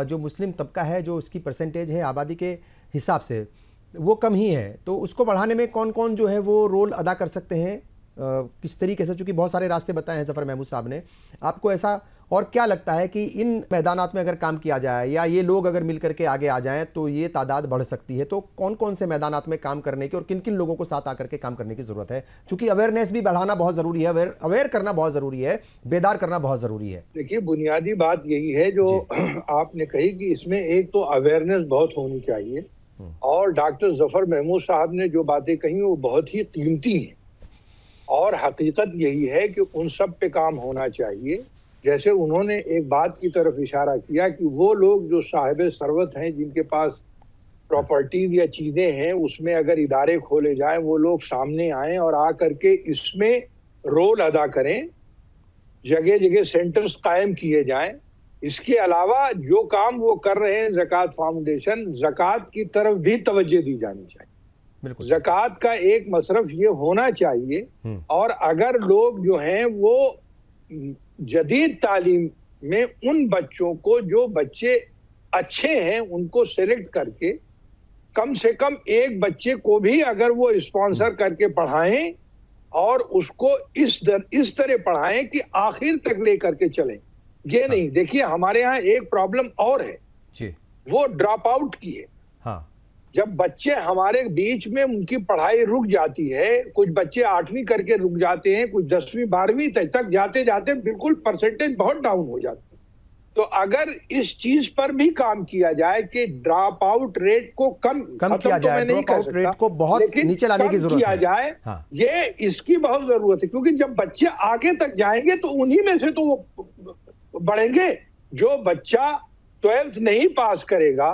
जो मुस्लिम तबका है, जो उसकी परसेंटेज है आबादी के हिसाब से वो कम ही है, तो उसको बढ़ाने में कौन कौन जो है वो रोल अदा कर सकते हैं, किस तरीके से? चूँकि बहुत सारे रास्ते बताए हैं ज़फ़र महमूद साहब ने, आपको ऐसा और क्या लगता है कि इन मैदानात में अगर काम किया जाए या ये लोग अगर मिल करके आगे आ जाएं तो ये तादाद बढ़ सकती है? तो कौन कौन से मैदानात में काम करने की और किन किन लोगों को साथ आकर के काम करने की ज़रूरत है? क्योंकि अवेयरनेस भी बढ़ाना बहुत ज़रूरी है, अवेयर करना बहुत ज़रूरी है, बेदार करना बहुत ज़रूरी है। देखिए, बुनियादी बात यही है जो आपने कही कि इसमें एक तो अवेयरनेस बहुत होनी चाहिए, और डॉक्टर जफर महमूद साहब ने जो बातें कही वो बहुत ही कीमती हैं, और हकीकत यही है कि उन सब पे काम होना चाहिए। जैसे उन्होंने एक बात की तरफ इशारा किया कि वो लोग जो साहिब सरवत हैं, जिनके पास प्रॉपर्टीज या चीजें हैं, उसमें अगर इदारे खोले जाएं, वो लोग सामने आएं और आ करके इसमें रोल अदा करें, जगह जगह सेंटर्स कायम किए जाएं। इसके अलावा जो काम वो कर रहे हैं ज़कात फाउंडेशन, ज़कात की तरफ भी तवज्जो दी जानी चाहिए। ज़कात का एक मसरफ ये होना चाहिए, और अगर लोग जो हैं वो जदीद तालीम में उन बच्चों को, जो बच्चे अच्छे हैं, उनको सिलेक्ट करके कम से कम एक बच्चे को भी अगर वो स्पॉन्सर करके पढ़ाएं और उसको इस तरह पढ़ाएं कि आखिर तक लेकर के चलें। ये नहीं, देखिए हमारे यहाँ एक प्रॉब्लम और है जी, वो ड्रॉप आउट की है। हाँ। जब बच्चे हमारे बीच में उनकी पढ़ाई रुक जाती है, कुछ बच्चे 8वीं करके रुक जाते हैं, कुछ 10वीं 12वीं तक जाते जाते बिल्कुल परसेंटेज बहुत डाउन हो जाते हैं। तो अगर इस चीज पर भी काम किया जाए कि ड्रॉप आउट रेट को कम किया जाए, ड्रॉप आउट रेट को बहुत नीचे लाने की जरूरत है, जाए। हाँ। ये इसकी बहुत जरूरत है, क्योंकि जब बच्चे आगे तक जाएंगे तो उन्हीं में से तो वो बढ़ेंगे। जो बच्चा 12th नहीं पास करेगा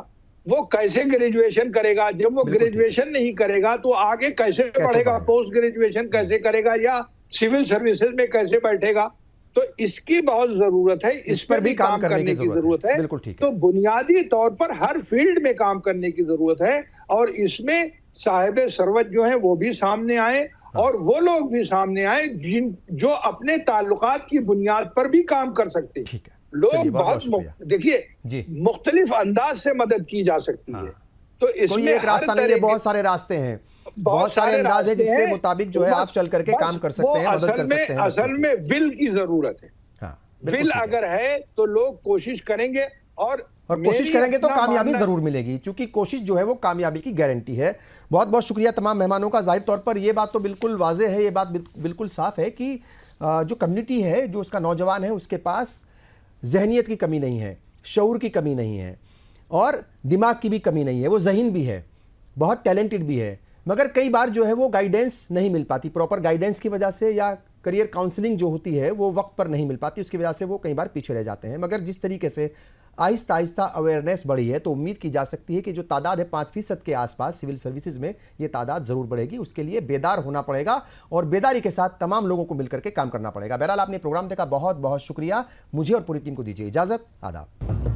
वो कैसे ग्रेजुएशन करेगा? जब वो ग्रेजुएशन नहीं करेगा तो आगे कैसे पढ़ेगा? पोस्ट ग्रेजुएशन कैसे करेगा, या सिविल सर्विसेज में कैसे बैठेगा? तो इसकी बहुत जरूरत है, इस पर भी काम करने की जरूरत है। बिल्कुल ठीक है। तो बुनियादी तौर पर हर फील्ड में काम करने की जरूरत है, और इसमें साहिब सरवत जो है वो भी सामने आए, और वो लोग भी सामने आए जो अपने ताल्लुकात की बुनियाद पर भी काम कर सकते हैं। ठीक है। लोग बहुत देखिए मुख्तलिफ अंदाज से मदद की जा सकती है। तो इसमें एक रास्ता नहीं है, बहुत सारे रास्ते हैं, बहुत सारे अंदाज है जिसके मुताबिक जो है आप चल करके काम कर सकते हैं, मदद कर सकते हैं। असल में विल की जरूरत है। विल अगर है तो लोग कोशिश करेंगे, और कोशिश करेंगे तो कामयाबी जरूर मिलेगी, क्योंकि कोशिश जो है वो कामयाबी की गारंटी है। बहुत बहुत शुक्रिया तमाम मेहमानों का। जाहिर तौर पर ये बात तो बिल्कुल वाज़ेह है, ये बात बिल्कुल साफ है कि जो कम्युनिटी है, जो उसका नौजवान है, उसके पास जहनियत की कमी नहीं है, शऊर की कमी नहीं है, और दिमाग की भी कमी नहीं है। वो ज़हीन भी है, बहुत टैलेंटेड भी है, मगर कई बार जो है वो गाइडेंस नहीं मिल पाती, प्रॉपर गाइडेंस की वजह से, या करियर काउंसलिंग जो होती है वो वक्त पर नहीं मिल पाती, उसकी वजह से वो कई बार पीछे रह जाते हैं। मगर जिस तरीके से आहिस्ता आहिस्ता अवेयरनेस बढ़ी है, तो उम्मीद की जा सकती है कि जो तादाद है 5% के आसपास सिविल सर्विसेज में, ये तादाद ज़रूर बढ़ेगी। उसके लिए बेदार होना पड़ेगा, और बेदारी के साथ तमाम लोगों को मिलकर के काम करना पड़ेगा। बहरहाल आपने प्रोग्राम देखा, बहुत बहुत शुक्रिया। मुझे और पूरी टीम को दीजिए इजाज़त। आदाब।